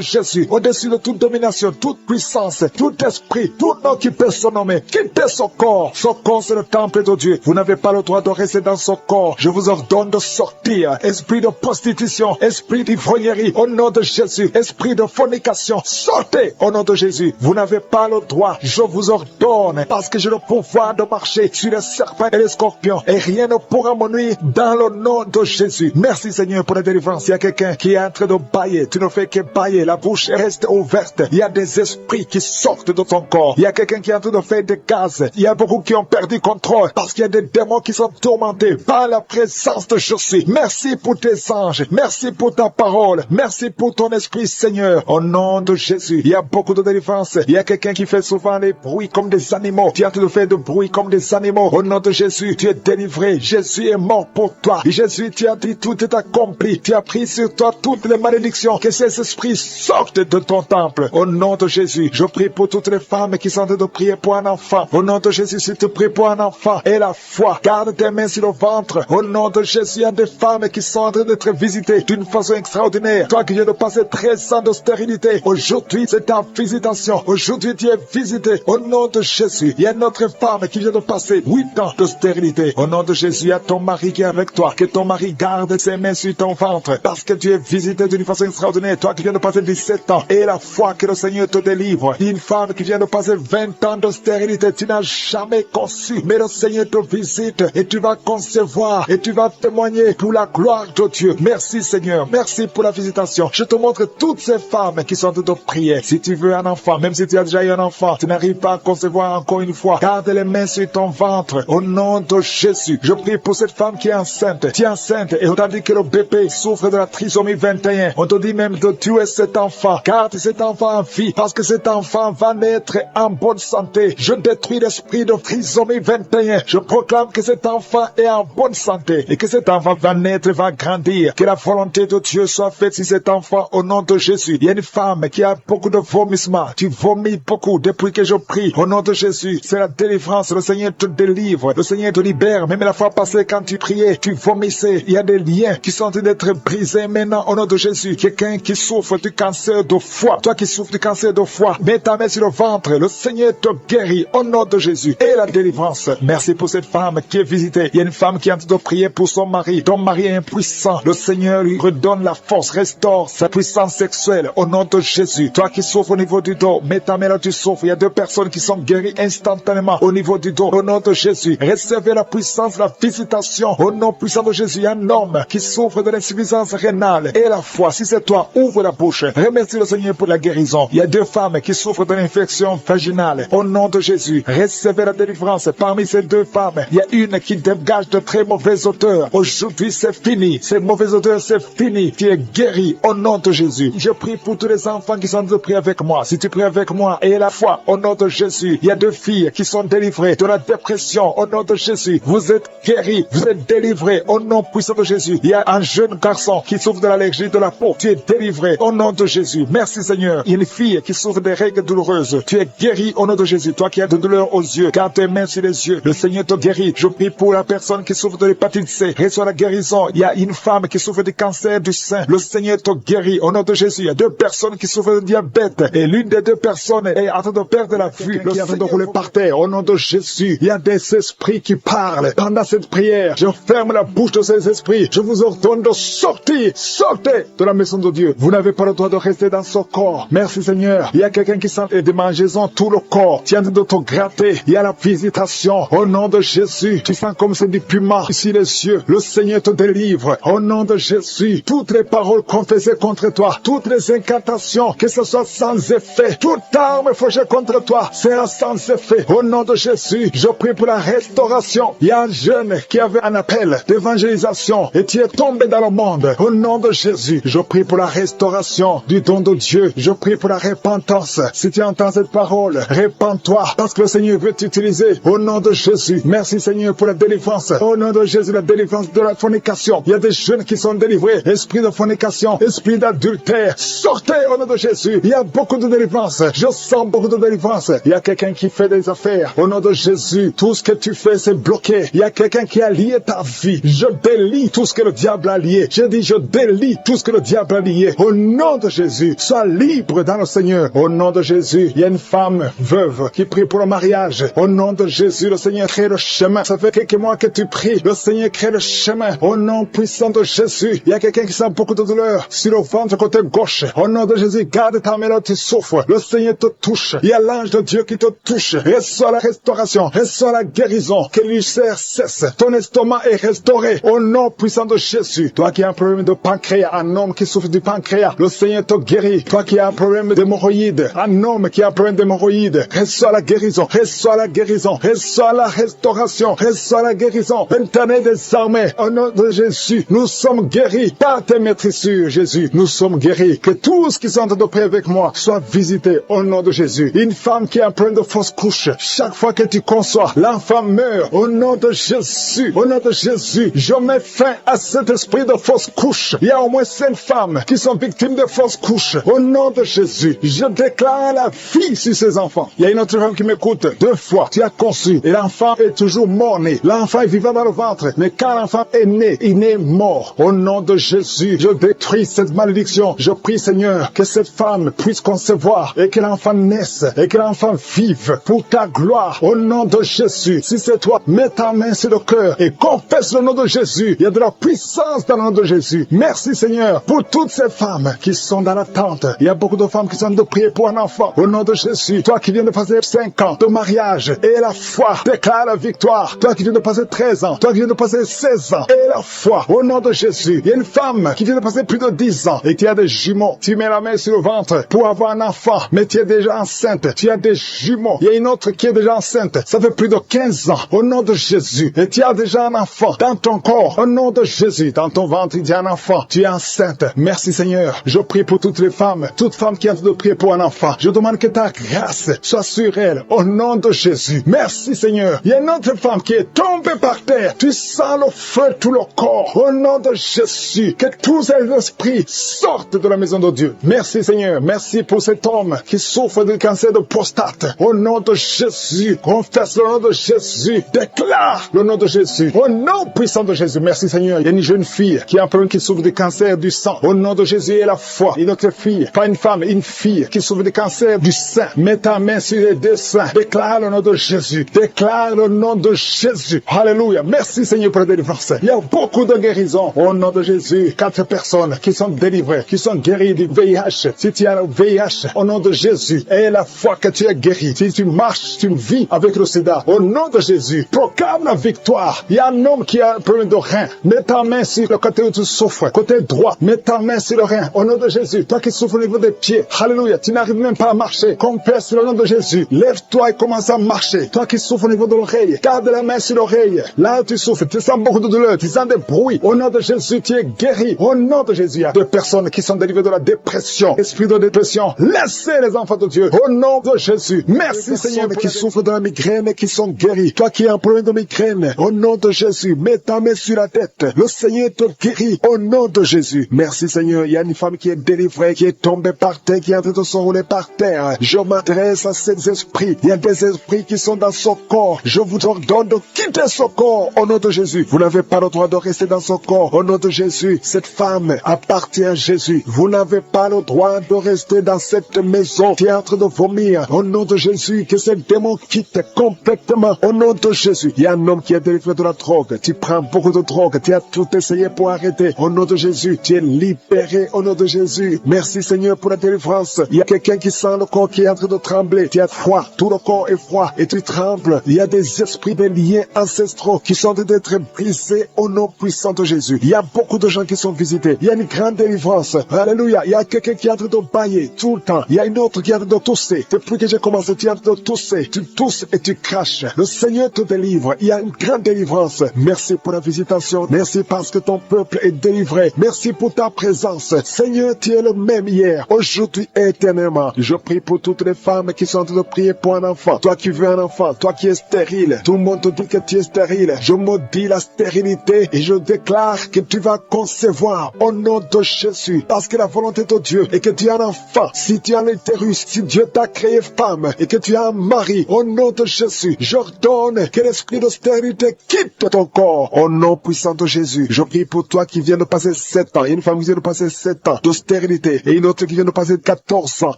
Jésus. Au-dessus de toute domination, toute puissance, tout esprit, tout nom qui peut se nommer. Quittez son corps. Son corps, c'est le temple de Dieu. Vous n'avez pas le droit de rester dans son corps. Je vous ordonne de sortir. Esprit de prostitution, esprit d'ivrognerie, au nom de Jésus. Esprit de fornication, sortez au nom de Jésus. Vous n'avez pas le droit. Je vous ordonne, parce que j'ai le pouvoir de marcher sur les serpents et les scorpions. Et rien ne pourra me nuire dans le nom de Jésus. Merci Seigneur pour la délivrance. Il y a quelqu'un qui est en train de bailler. Tu ne fais que bailler. La bouche reste ouverte. Il y a des esprits qui sortent de ton corps. Il y a quelqu'un qui est en train de faire des gaz. Il y a beaucoup qui ont perdu contrôle parce qu'il y a des démons qui sont tourmentés par la présence de Jésus. Merci pour tes anges. Merci pour ta parole. Merci pour ton esprit, Seigneur. Au nom de Jésus, il y a beaucoup de délivrance. Il y a quelqu'un qui fait souvent des bruits comme des animaux. Tu es en train de faire des bruits comme des animaux. Au nom de Jésus, tu es délivré. Jésus est mort pour toi. Et Jésus, tu as dit tout est accompli. Tu as pris sur toi toutes les malédictions. Que ces esprits sortent de ton temple. Au nom de Jésus, je prie pour toutes les femmes qui sont en train de prier pour un enfant. Au nom de Jésus, si tu pries pour un enfant, et la foi, garde tes mains sur le ventre. Au nom de Jésus, il y a des femmes qui sont en train d'être visitées d'une façon extraordinaire. Toi qui viens de passer 13 ans de stérilité, aujourd'hui, c'est ta visitation. Aujourd'hui, tu es visité. Au nom de Jésus, il y a une autre femme qui vient de passer 8 ans de stérilité. Au nom de Jésus, il y a ton mari qui est avec toi. Que ton mari garde ses mains sur ton ventre. Parce que tu es visité d'une façon extraordinaire. Toi qui viens de passer 17 ans. Et la foi que le Seigneur te délivre. Une femme qui vient de passer 20 ans de stérilité. Tu n'as jamais conçu. Mais le Seigneur te visite. Et tu vas concevoir. Et tu vas témoigner pour la gloire de Dieu. Merci Seigneur. Merci pour la visitation. Je te montre toutes ces femmes qui sont en train de prier. Si tu veux un enfant, même si tu as déjà eu un enfant, tu n'arrives pas à concevoir encore une fois. Garde les mains sur ton ventre. Au nom de Jésus. Je prie pour cette femme qui est enceinte. Tu es enceinte et on t'a dit que le bébé souffre de la trisomie 21. On te dit même de tuer cet enfant. Garde cet enfant en vie parce que cet enfant va naître en bonne santé. Je détruis l'esprit de trisomie 21. Je proclame que cet enfant est en bonne santé et que cet enfant va naître, va grandir. Que la volonté de Dieu soit faite sur cet enfant au nom de Jésus. Il y a une femme qui a beaucoup de vomissements. Tu vomis beaucoup depuis que je prie. Au nom de Jésus, c'est la délivrance. Le Seigneur te délivre. Le Seigneur te libère. Même la fois passée quand tu priais, tu vomissais. Il y a des liens qui sont en train d'être brisés maintenant au nom de Jésus. Quelqu'un qui souffre du cancer de foie, toi qui souffres du cancer de foie, mets ta main sur le ventre, le Seigneur te guérit au nom de Jésus. Et la délivrance. Merci pour cette femme qui est visitée. Il y a une femme qui est en train de prier pour son mari. Ton mari est impuissant. Le Seigneur lui redonne la force, restaure sa puissance sexuelle au nom de Jésus. Toi qui souffres au niveau du dos, mets ta main là, tu souffres. Il y a 2 personnes qui sont guéries instantanément au niveau du dos. Au nom de Jésus, recevez la puissance, la visitation. Au nom puissant de Jésus, il y a un homme qui souffre de l'insuffisance rénale et la foi. Si c'est toi, ouvre la bouche. Remercie le Seigneur pour la guérison. Il y a 2 femmes qui souffrent de l'infection vaginale. Au nom de Jésus, recevez la délivrance. Parmi ces 2 femmes, il y a une qui dégage de très mauvaises odeurs. Aujourd'hui, c'est fini. Ces mauvaises odeurs, c'est fini. Tu es guéri au nom de Jésus. Je prie pour tous les enfants qui sont en train de prier avec moi. Si tu pries avec moi et la foi, au nom de Jésus, il y a 2 filles qui sont délivrées de la dépression. Au nom de Jésus, vous êtes guéris, vous êtes délivrés au nom puissant de Jésus. Il y a un jeune garçon qui souffre de l'allergie de la peau. Tu es délivré au nom de Jésus. Merci Seigneur. Il y a une fille qui souffre des règles douloureuses. Tu es guéri au nom de Jésus. Toi qui as de douleur aux yeux, garde tes mains sur les yeux. Le Seigneur te guérit. Je prie pour la personne qui souffre de l'hépatite C. Reçois la guérison. Il y a une femme qui souffre du cancer du sein. Le Seigneur te guérit au nom de Jésus. Il y a 2 personnes qui souffrent de diabète. Et l'une des 2 personnes est en train de perdre la vue. Le Seigneur de rouler par terre au nom de Jésus. Il y a des esprits qui parlent. Pendant cette prière, je ferme la bouche de ces esprits. Je vous ordonne de sortir. Sortez de la maison de Dieu. Vous n'avez pas le droit de rester dans ce corps. Merci Seigneur. Il y a quelqu'un qui sent des démangeaisons tout le corps. Tu es en train de te gratter. Il y a la visitation. Au nom de Jésus. Tu sens comme c'est du piment ici les yeux. Le Seigneur te délivre. Au nom de Jésus. Toutes les paroles confessées contre toi. Toutes les incantations. Que ce soit sans effet. Toute arme forgée contre toi sera sans effet. Au nom de Jésus. Je prie pour la restauration. Il y a un jeune qui avait un appel d'évangélisation et tu es tombé dans le monde. Au nom de Jésus. Je prie pour la restauration du don de Dieu. Je prie pour la repentance. Si tu entends cette parole, repens-toi parce que le Seigneur veut t'utiliser. Au nom de Jésus. Merci Seigneur pour la délivrance. Au nom de Jésus, la délivrance de la fornication. Il y a des jeunes qui sont délivrés. Esprit de fornication, esprit d'adultère. Sortez au nom de Jésus. Il y a beaucoup de délivrance. Je sens beaucoup de délivrance. Il y a quelqu'un qui fait des affaires. Au nom de Jésus, tout ce que tu fais, c'est bloqué. Il y a quelqu'un qui a lié ta vie. Je délie tout ce que le diable a lié. Je dis, je délie tout ce que le diable a lié. Au nom de Jésus, sois libre dans le Seigneur. Au nom de Jésus, il y a une femme veuve qui prie pour le mariage. Au nom de Jésus, le Seigneur crée le chemin. Ça fait quelques mois que tu pries. Le Seigneur crée le chemin. Au nom puissant de Jésus, il y a quelqu'un qui sent beaucoup de douleur sur le ventre côté gauche. Au nom de Jésus, garde ta main là, tu souffres. Le Seigneur te touche. Il y a l'ange de Dieu qui te touche. Reçois la restauration. Reçois la guérison. Que l'ulcère cesse. Ton estomac est restauré. Au nom puissant de Jésus. Toi qui as un problème de pancréas, un homme qui souffre du pancréas, le Seigneur te guérit. Toi qui as un problème d'hémorroïdes, un homme qui a un problème d'hémorroïdes, reçois la guérison. Reçois la guérison. Reçois la restauration. Reçois la guérison. Éternel des armées, au nom de Jésus, nous sommes guéris par tes maîtrissures, Jésus. Nous sommes guéris. Que tous qui sont en train de prier avec moi soient visités au nom de Jésus. Une femme qui a un problème de fausse couche, chaque fois que tu conçois, l'enfant meurt. Au nom de Jésus, au nom de Jésus, je mets fin à cet esprit de fausse couche. Il y a au moins 5 femmes qui sont victimes de fausse couche. Au nom de Jésus, je déclare la vie sur ces enfants. Il y a une autre femme qui m'écoute. 2 fois, tu as conçu et l'enfant est toujours mort-né. L'enfant est vivant dans le ventre, mais quand l'enfant est né, il est mort. Au nom de Jésus, je détruis cette malédiction. Je prie, Seigneur, que cette femme puisse concevoir et que l'enfant naisse et que l'enfant vive pour ta gloire. Au nom de Jésus, si c'est toi, mets ta main sur le cœur et confesse le nom de Jésus. Il y a de la puissance dans le nom de Jésus. Merci, Seigneur, pour toutes ces femmes qui sont dans l'attente. Il y a beaucoup de femmes qui sont de prier pour un enfant. Au nom de Jésus, toi qui viens de passer 5 ans de mariage et la foi déclare la victoire. Toi qui viens de passer 13 ans, toi qui viens de passer 16 ans et la foi. Au nom de Jésus, il y a une femme qui vient de passer plus de 10 ans et tu as des jumeaux. Tu mets la main sur le ventre pour avoir un enfant, mais tu es déjà enceinte. Tu as des jumeaux. Il y a une autre qui est déjà enceinte. Ça fait plus de 15 ans. Au nom de Jésus. Et tu as déjà un enfant dans ton corps. Au nom de Jésus. Dans ton ventre, il y a un enfant. Tu es enceinte. Merci Seigneur. Je prie pour toutes les femmes. Toutes femmes qui ont de prier pour un enfant. Je demande que ta grâce soit sur elles. Au nom de Jésus. Merci Seigneur. Il y a une autre femme qui est tombée par terre. Tu sens le feu tout le corps. Au nom de Jésus. Que tous ces esprits sortent de la maison de Dieu. Merci Seigneur. Merci pour cet homme qui souffre du cancer de prostate. Au nom de Jésus. Confesse le nom de Jésus. Déclare le nom de Jésus. Au nom puissant de Jésus. Merci Seigneur. Seigneur, il y a une jeune fille qui a un problème, qui souffre de cancer du sang. Au nom de Jésus et la foi. Une autre fille, pas une femme, une fille qui souffre de cancer du sein. Mets ta main sur les deux seins. Déclare le nom de Jésus. Déclare le nom de Jésus. Alléluia. Merci Seigneur pour la délivrance. Il y a beaucoup de guérisons. Au nom de Jésus, 4 personnes qui sont délivrées, qui sont guéries du VIH. Si tu as le VIH, au nom de Jésus, et la foi que tu es guéri. Si tu marches, tu vis avec le sida. Au nom de Jésus, proclame la victoire. Il y a un homme qui a un problème de rein. Mets ta main sur le côté où tu souffres, côté droit. Mets ta main sur le rein. Au nom de Jésus, toi qui souffres au niveau des pieds. Alléluia. Tu n'arrives même pas à marcher. Confesse le nom de Jésus. Lève-toi et commence à marcher. Toi qui souffres au niveau de l'oreille, garde la main sur l'oreille. Là où tu souffres, tu sens beaucoup de douleur, tu sens des bruits. Au nom de Jésus, tu es guéri. Au nom de Jésus, il y a 2 personnes qui sont délivrées de la dépression. Esprit de dépression, laissez les enfants de Dieu. Au nom de Jésus. Merci Seigneur, qui souffrent de la migraine et qui sont guéris. Toi qui as un problème de migraine, au nom de Jésus, mets ta main sur la tête. Le Seigneur te guérit. Au nom de Jésus. Merci Seigneur. Il y a une femme qui est délivrée, qui est tombée par terre, qui est en train de s'enrouler par terre. Je m'adresse à ces esprits. Il y a des esprits qui sont dans son corps. Je vous ordonne de quitter son corps. Au nom de Jésus. Vous n'avez pas le droit de rester dans son corps. Au nom de Jésus. Cette femme appartient à Jésus. Vous n'avez pas le droit de rester dans cette maison qui est en train de vomir. Au nom de Jésus. Que ce démon quitte complètement. Au nom de Jésus. Il y a un homme qui est délivré de la drogue. Tu prends beaucoup de drogue. Tu as tout essayé pour arrêter. Au nom de Jésus. Tu es libéré. Au nom de Jésus. Merci Seigneur pour la délivrance. Il y a quelqu'un qui sent le corps qui est en train de trembler. Tu as froid. Tout le corps est froid. Et tu trembles. Il y a des esprits, des liens ancestraux qui sont en train d'être brisés au nom puissant de Jésus. Il y a beaucoup de gens qui sont visités. Il y a une grande délivrance. Alléluia. Il y a quelqu'un qui est en train de bailler tout le temps. Il y a une autre qui est en train de tousser. Depuis que j'ai commencé, tu es en train de tousser. Tu tousses et tu craches. Le Seigneur te délivre. Il y a une grande délivrance. Merci pour la visitation. Merci parce que ton peuple est délivré. Merci pour ta présence. Seigneur, tu es le même hier, aujourd'hui et éternellement. Je prie pour toutes les femmes qui sont en train de prier pour un enfant. Toi qui veux un enfant, toi qui es stérile. Tout le monde te dit que tu es stérile. Je maudis la stérilité et je déclare que tu vas concevoir au nom de Jésus. Parce que la volonté de Dieu est que tu as un enfant. Si tu as l'utérus, si Dieu t'a créé femme et que tu as un mari, au nom de Jésus, j'ordonne que l'esprit de stérilité quitte ton corps. Au nom puissant de Jésus, je prie pour toi qui viens de passer 7 ans. Il y a une femme qui vient de passer 7 ans de stérilité et une autre qui vient de passer 14 ans.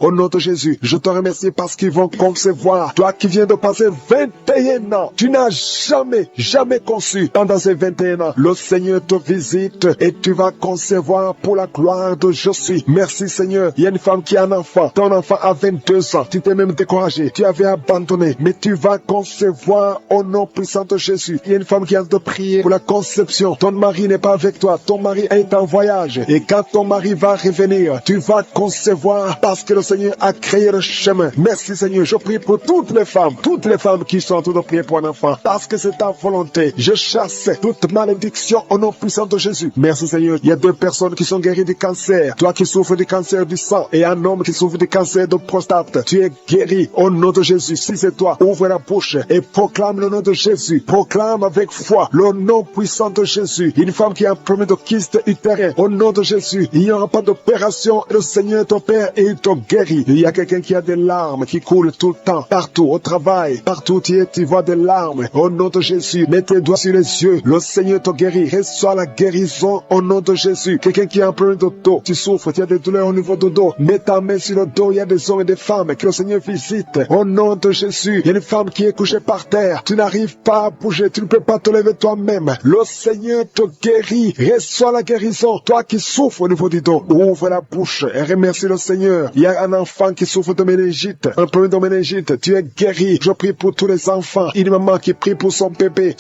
Au nom de Jésus, je te remercie parce qu'ils vont concevoir. Toi qui viens de passer 21 ans, tu n'as jamais conçu. Pendant ces 21 ans, le Seigneur te visite et tu vas concevoir pour la gloire de Jésus. Merci Seigneur. Il y a une femme qui a un enfant. Ton enfant a 22 ans. Tu t'es même découragé. Tu avais abandonné. Mais tu vas concevoir au nom puissant de Jésus. Il y a une femme qui a de prier pour la conception. Ton mari n'est pas avec toi. Ton mari est en voyage. Et quand ton mari va revenir, tu vas concevoir parce que le Seigneur a créé le chemin. Merci Seigneur. Je prie pour toutes les femmes qui sont en train de prier pour un enfant. Parce que c'est ta volonté. Je chasse toute malédiction au nom puissant de Jésus. Merci Seigneur. Il y a 2 personnes qui sont guéries du cancer. Toi qui souffres du cancer du sang et un homme qui souffre du cancer de prostate. Tu es guéri au nom de Jésus. Si c'est toi, ouvre la bouche et proclame le nom de Jésus. Proclame avec foi le nom puissant de Jésus. Une femme qui a un problème de kyste utérin. Au nom de Jésus, il n'y aura pas d'opération. Le Seigneur t'opère et il te guérit. Il y a quelqu'un qui a des larmes qui coulent tout le temps. Partout, au travail, partout tu es, tu vois des larmes. Au nom de Jésus, mets tes doigts sur les yeux. Le Seigneur te guérit. Reçois la guérison au nom de Jésus. Quelqu'un qui a un problème de dos, tu souffres, tu as des douleurs au niveau du dos. Mets ta main sur le dos. Il y a des hommes et des femmes que le Seigneur visite. Au nom de Jésus, il y a une femme qui est couchée par terre. Tu n'arrives pas à bouger, tu ne peux pas te lever toi-même. Le Seigneur te guérit. Reçois la guérison. Toi qui souffres au niveau du dos, ouvre la bouche et remercie le Seigneur. Il y a un enfant qui souffre de méningite, un problème de méningite. Tu es guéri. Je prie pour tous les enfants. Une maman qui prie pour son bébé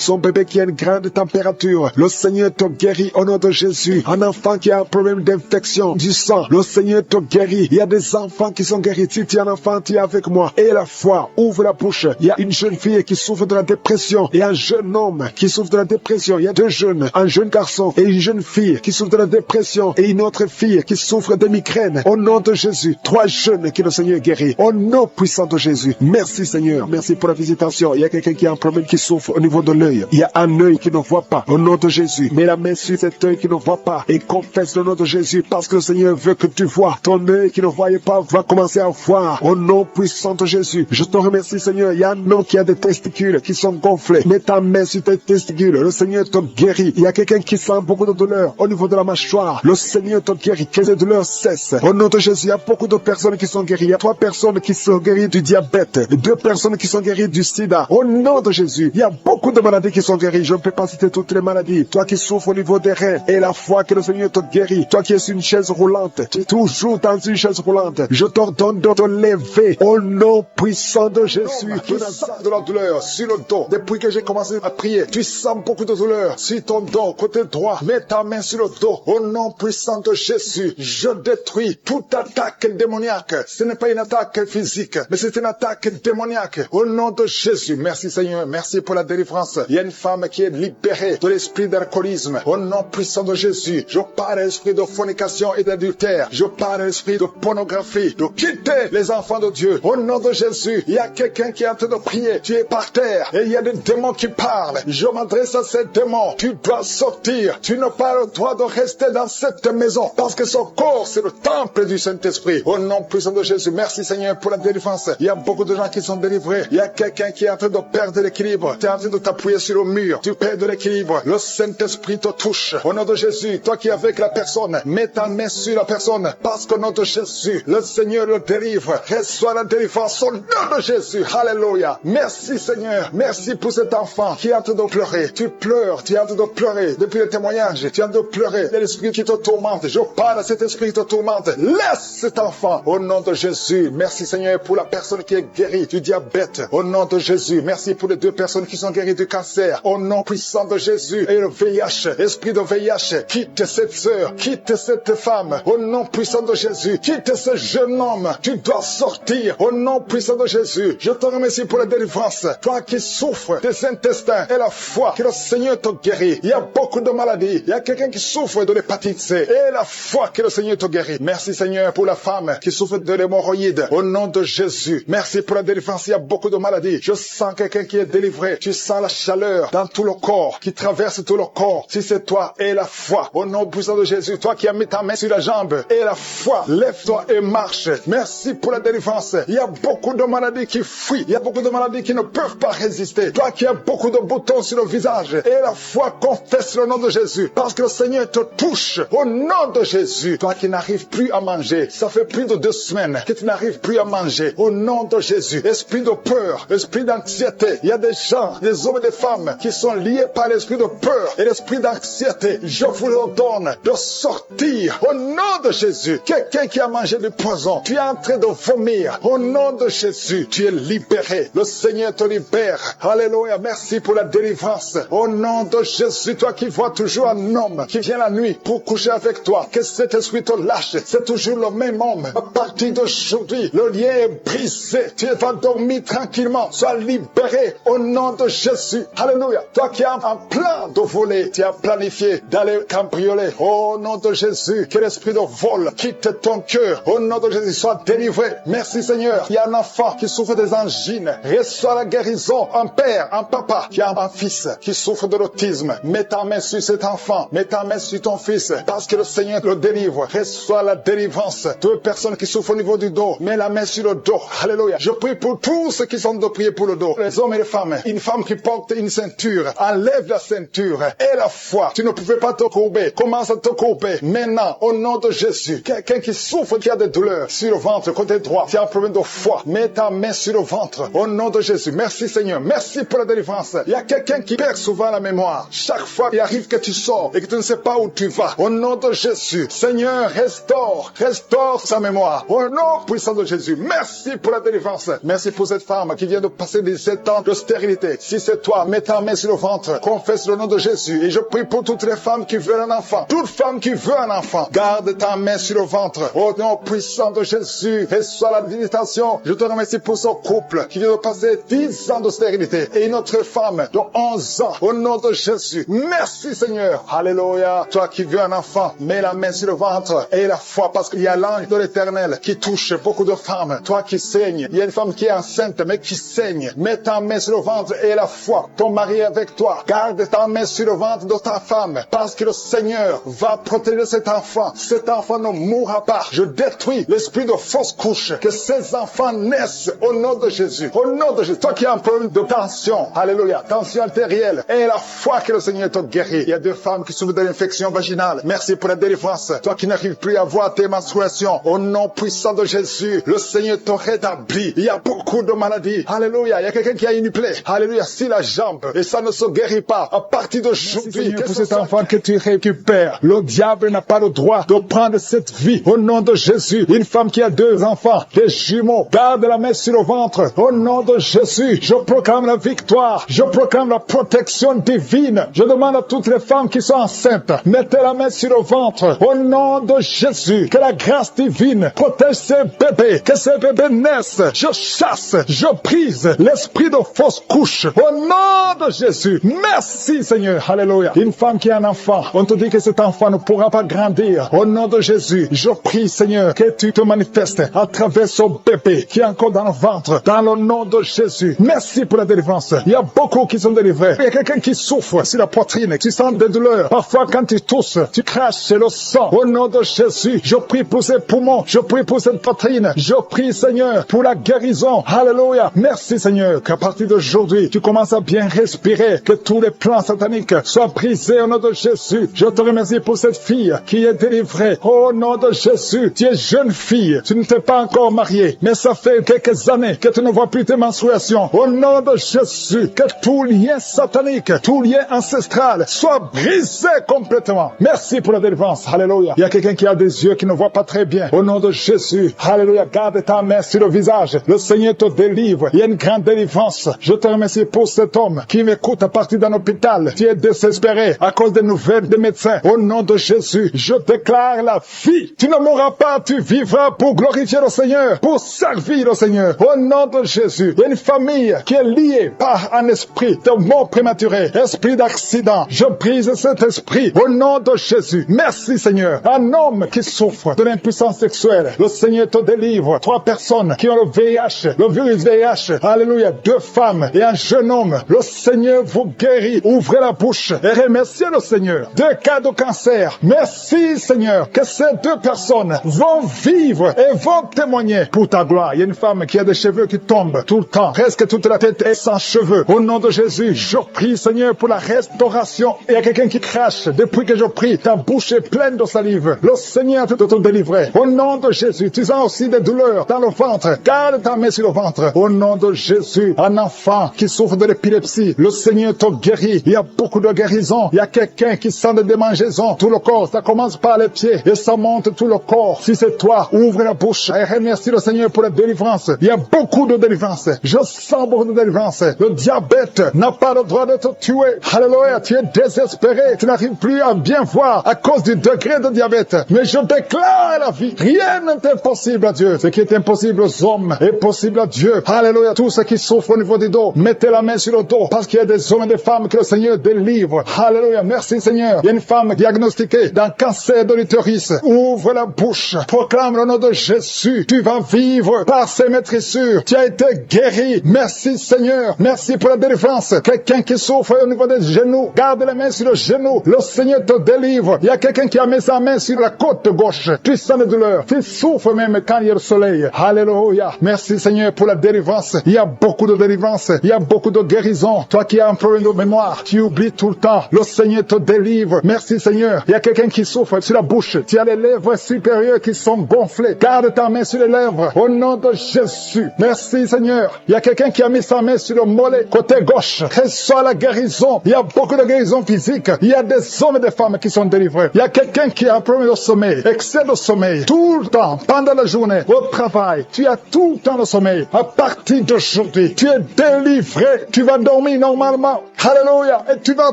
qui a une grande température. Le Seigneur te guérit au nom de Jésus. Un enfant qui a un problème d'infection du sang, le Seigneur te guérit. Il y a des enfants qui sont guéris. Si tu es un enfant, tu es avec moi. Et la foi, ouvre la bouche. Il y a une jeune fille qui souffre de la dépression et un jeune homme qui souffre de la dépression. Il y a 2 jeunes, un jeune garçon et une jeune fille qui souffre de la dépression et une autre fille qui souffre de migraine. Au nom de Jésus, 3 jeunes que le Seigneur guérit. Au nom puissant de Jésus. Merci Seigneur. Merci pour la visitation. Il y a quelqu'un qui a un problème qui souffre au niveau de l'œil. Il y a un œil qui ne voit pas. Au nom de Jésus, mets la main sur cet œil qui ne voit pas et confesse le nom de Jésus parce que le Seigneur veut que tu vois. Ton œil qui ne voyait pas va commencer à voir. Au nom puissant de Jésus, je te remercie Seigneur. Il y a un homme qui a des testicules qui sont gonflés. Mets ta main sur tes testicules. Le Seigneur te guérit. guérit. Il y a quelqu'un qui sent beaucoup de douleur au niveau de la mâchoire. Le Seigneur te guérit. Que les douleurs cessent. Au nom de Jésus, il y a beaucoup de personnes qui sont guéries. Il y a 3 personnes qui sont guéries du diabète. 2 personnes qui sont guéries du sida. Au nom de Jésus, il y a beaucoup de maladies qui sont guéries. Je ne peux pas citer toutes les maladies. Toi qui souffres au niveau des reins et la foi que le Seigneur te guérit. Toi qui es sur une chaise roulante. Tu es toujours dans une chaise roulante. Je t'ordonne de te lever au nom puissant de Jésus. Tu sens de la douleur sur le dos. Depuis que j'ai commencé à prier, tu sens beaucoup de douleur sur ton dos, côté droit. Mets ta main sur le dos. Au nom puissant de Jésus, je détruis toute attaque démoniaque. Ce n'est pas une attaque physique, mais c'est une attaque démoniaque. Au nom de Jésus, merci Seigneur, merci pour la délivrance. Il y a une femme qui est libérée de l'esprit d'alcoolisme. Au nom puissant de Jésus, je parle à l'esprit de fornication et d'adultère. Je parle à l'esprit de pornographie, de quitter les enfants de Dieu. Au nom de Jésus, il y a quelqu'un qui est en train de prier. Tu es par terre et il y a des démons qui parlent. Je m'adresse à ces démons. Tu dois sortir. Tu n'as pas le droit de rester dans cette maison parce que son corps, c'est le temple du Saint-Esprit. Au nom puissant de Jésus, merci Seigneur pour la délivrance. Il y a beaucoup de gens qui sont délivrés. Il y a quelqu'un qui est en train de perdre l'équilibre. Tu es en train de t'appuyer sur le mur. Tu perds de l'équilibre. Le Saint-Esprit te touche. Au nom de Jésus, toi qui es avec la personne, mets ta main sur la personne parce qu'au nom de Jésus, le Seigneur le délivre. Reçois la délivrance au nom de Jésus. Alléluia. Merci Seigneur. Merci pour cet enfant qui est en train de pleurer. Tu pleures. Tu es en train de pleurer. Depuis le témoignage, tu es en train de pleurer. C'est l'esprit qui te tourmente. Je parle à cet esprit qui te tourmente. Laisse cet enfant. Au nom de Jésus. Merci Seigneur pour la personne qui est guérie du diabète. Au nom de Jésus. Merci pour les 2 personnes qui sont guéries du cancer. Au nom puissant de Jésus. Et le VIH. Esprit de VIH. Quitte cette sœur. Quitte cette femme. Au nom puissant de Jésus. Quitte ce jeune homme. Tu dois sortir. Au nom puissant de Jésus. Je te remercie pour la délivrance. Toi qui souffres des intestins et la foi. Que le Seigneur te guérit. Il y a beaucoup de maladies. Il y a quelqu'un qui souffre de l'hépatite C. Et la foi que le Seigneur te guérit. Merci Seigneur pour la femme qui souffre de l'hémorroïde. Au nom de Jésus. Merci pour la délivrance. Il y a beaucoup de maladies. Je sens quelqu'un qui est délivré. Tu sens la chaleur dans tout le corps, qui traverse tout le corps. Si c'est toi, et la foi. Au nom puissant de Jésus. Toi qui as mis ta main sur la jambe, et la foi. Lève-toi et marche. Merci pour la délivrance. Il y a beaucoup de maladies qui fuient. Il y a beaucoup de maladies qui ne peuvent pas résister. Toi qui as beaucoup de boutons sur le visage, et la foi confesse le nom de Jésus. Parce que le Seigneur te touche. Au nom de Jésus. Toi qui n'arrives plus à manger. Ça fait plus de 2 semaines que tu n'arrives plus à manger. Au nom de Jésus. Esprit de peur, esprit d'anxiété. Il y a des gens, des hommes et des femmes qui sont liés par l'esprit de peur et l'esprit d'anxiété. Je vous ordonne de sortir. Au nom de Jésus. Quelqu'un qui a mangé du poison. Tu es en train de vomir. Au nom de Jésus. Tu es libéré. Le Seigneur te libère. Alléluia. Merci pour la délivrance. Au nom de Jésus. Toi qui vois toujours un homme qui vient la nuit pour coucher avec toi. Que cet esprit te lâche. C'est toujours le même homme. À partir d'aujourd'hui, le lien est brisé. Tu vas dormir tranquillement. Sois libéré au nom de Jésus. Alléluia. Toi qui as un plan de voler, tu as planifié d'aller cambrioler. Au nom de Jésus, que l'esprit de vol quitte ton cœur. Au nom de Jésus, sois délivré. Merci Seigneur. Il y a un enfant qui souffre des angines. Reçois la guérison. Un père, un papa qui a un fils qui souffre de l'autisme. Mets ta main sur cet enfant. Mets ta main sur ton fils. Parce que le Seigneur le délivre. Reçois la délivrance. 2 personnes qui souffrent au niveau du dos. Mets la main sur le dos. Alléluia. Je prie pour tous ceux qui sont de prier pour le dos. Les hommes et les femmes. Une femme qui porte une ceinture. Enlève la ceinture. Et la foi. Tu ne pouvais pas te courber. Commence à te courber. Maintenant, au nom de Jésus. Quelqu'un qui souffre, qui a des douleurs sur le ventre, côté droit. Tu as un problème de foi. Mets ta main sur le ventre. Au nom de Jésus. Merci Seigneur. Merci pour la délivrance. Il y a quelqu'un qui perd souvent la mémoire. Chaque fois, il arrive que tu sors et que tu ne sais pas où tu vas. Au nom de Jésus. Seigneur, restaure sa mémoire. Au nom puissant de Jésus. Merci pour la délivrance. Merci pour cette femme qui vient de passer 17 ans de stérilité. Si c'est toi, mets ta main sur le ventre. Confesse le nom de Jésus. Et je prie pour toutes les femmes qui veulent un enfant. Toute femme qui veut un enfant. Garde ta main sur le ventre. Au nom puissant de Jésus. Reçois la visitation. Je te remercie pour ce couple qui vient de passer 10 ans de stérilité. Et une autre femme de 11 ans. Au nom de Jésus. Merci Seigneur. Alléluia. Toi qui veux un enfant, mets la main sur le ventre. Et la foi, parce qu'il y a l'ange de l'Éternel qui touche beaucoup de femmes. Toi qui saignes. Il y a une femme qui est enceinte, mais qui saigne. Mets ta main sur le ventre et la foi. Ton mari est avec toi. Garde ta main sur le ventre de ta femme. Parce que le Seigneur va protéger cet enfant. Cet enfant ne mourra pas. Je détruis l'esprit de fausse couche. Que ces enfants naissent au nom de Jésus. Au nom de Jésus. Toi qui as un problème de tension. Alléluia. Tension artérielle. Et la foi que le Seigneur Seigneur te guérit. Il y a 2 femmes qui souffrent de l'infection vaginale. Merci pour la délivrance. Toi qui n'arrives plus à voir tes menstruations, au nom puissant de Jésus, le Seigneur te rétablit. Il y a beaucoup de maladies. Alléluia. Il y a quelqu'un qui a une plaie. Alléluia. Si la jambe, et ça ne se guérit pas. À partir d'aujourd'hui, pour cet enfant que tu récupères, le diable n'a pas le droit de prendre cette vie. Au nom de Jésus, une femme qui a 2 enfants, des jumeaux, garde la main sur le ventre. Au nom de Jésus, je proclame la victoire. Je proclame la protection divine. Je demande à toutes les femmes qui sont enceintes, mettez la main sur le ventre. Au nom de Jésus, que la grâce divine protège ces bébés, que ces bébés naissent. Je chasse, je brise l'esprit de fausse couche. Au nom de Jésus, merci Seigneur. Alléluia. Une femme qui a un enfant, on te dit que cet enfant ne pourra pas grandir. Au nom de Jésus, je prie Seigneur que tu te manifestes à travers ce bébé qui est encore dans le ventre. Dans le nom de Jésus, merci pour la délivrance. Il y a beaucoup qui sont délivrés. Il y a quelqu'un qui souffre sur la poitrine, tu sens des douleurs. Parfois quand tu tousses, tu craches le sang. Au nom de Jésus, je prie pour ces poumons, je prie pour cette poitrine. Je prie Seigneur pour la guérison. Alléluia. Merci Seigneur qu'à partir d'aujourd'hui, tu commences à bien respirer, que tous les plans sataniques soient brisés au nom de Jésus. Je te remercie pour cette fille qui est délivrée. Au nom de Jésus, tu es jeune fille, tu ne t'es pas encore mariée, mais ça fait quelques années que tu ne vois plus tes menstruations. Au nom de Jésus, que tout lien satanique, tout lien ancestral soit brisé complètement. Merci pour la délivrance. Alléluia. Il y a quelqu'un qui a des yeux qui ne voit pas très bien. Au nom de Jésus, alléluia, garde ta main sur le visage. Le Seigneur te délivre. Il y a une grande délivrance. Je te remercie pour cet homme qui m'écoute à partir d'un hôpital. Tu es désespéré à cause des nouvelles des médecins. Au nom de Jésus, je déclare la vie. Tu ne mourras pas, tu vivras pour glorifier le Seigneur, pour servir le Seigneur. Au nom de Jésus, il y a une famille qui est liée par un esprit de mort prématurée, esprit d'accident. Je brise cet esprit au nom de Jésus. Merci Seigneur. Un homme qui souffre de l'impuissance sexuelle, le Seigneur te délivre. 3 personnes qui ont le VIH, le virus VIH. Alléluia. 2 femmes et un jeune homme. Le Seigneur vous guérit. Ouvrez la bouche et remerciez le Seigneur. 2 cas de cancer. Merci Seigneur que ces 2 personnes vont vivre et vont témoigner pour ta gloire. Il y a une femme qui a des cheveux qui tombent tout le temps. Presque toute la tête est sans cheveux. Au nom de Jésus, je prie Seigneur pour la restauration. Il y a quelqu'un qui crache. Depuis que je prie, ta bouche est pleine de salive. Le Seigneur peut te délivrer. Au nom de Jésus, tu sens aussi des douleurs dans le ventre. Garde ta main sur le ventre. Au nom de Jésus, un enfant qui souffre de l'épilepsie, le Seigneur te guérit. Il y a beaucoup de guérisons. Il y a quelqu'un qui sent des démangeaisons. Tout le corps, ça commence par les pieds et ça monte tout le corps. Si c'est toi, ouvre la bouche et remercie le Seigneur pour la délivrance. Il y a beaucoup de délivrance. Je sens beaucoup de délivrance. Le diabète n'a pas le droit de te tuer. Alléluia, tu es désespéré. Tu n'arrives plus à bien voir à cause du degré de diabète. Mais je déclare la vie. Rien n'est impossible à Dieu. Ce qui est impossible aux hommes est possible à Dieu. Alléluia, tous ceux qui souffrent au niveau du dos, mettez la main sur le dos parce qu'il y a des hommes et des femmes que le Seigneur délivre. Alléluia, merci Seigneur. Il y a une femme diagnostiquée d'un cancer de l'utérus. Ouvre la bouche, proclame le nom de Jésus. Tu vas vivre par ses maîtrissures. Tu as été guéri. Merci Seigneur. Merci pour la délivrance. Quelqu'un qui souffre au niveau des genoux, garde la main sur le genou. Le Seigneur te délivre. Il y a quelqu'un qui a mis sa main sur la côte gauche. Tu sens les douleurs. Tu souffres même quand il y a le soleil. Alléluia. Merci Seigneur pour la délivrance. Il y a beaucoup de délivrance. Il y a beaucoup de guérison. Toi qui as un problème de mémoire, tu oublies tout le temps. Le Seigneur te délivre. Merci Seigneur. Il y a quelqu'un qui souffre sur la bouche. Tu as les lèvres supérieures qui sont gonflées. Garde ta main sur les lèvres. Au nom de Jésus. Merci Seigneur. Il y a quelqu'un qui a mis sa main sur le mollet, côté gauche. Reçois la guérison. Il y a beaucoup de guérison physique. Il y a des hommes et des femmes qui sont délivrés. Il y a quelqu'un qui a un problème de sommeil, excès de sommeil. Tout le temps, pendant la journée, au travail, tu as tout le temps de sommeil. À partir d'aujourd'hui, tu es délivré. Tu vas dormir normalement. Alléluia. Et tu vas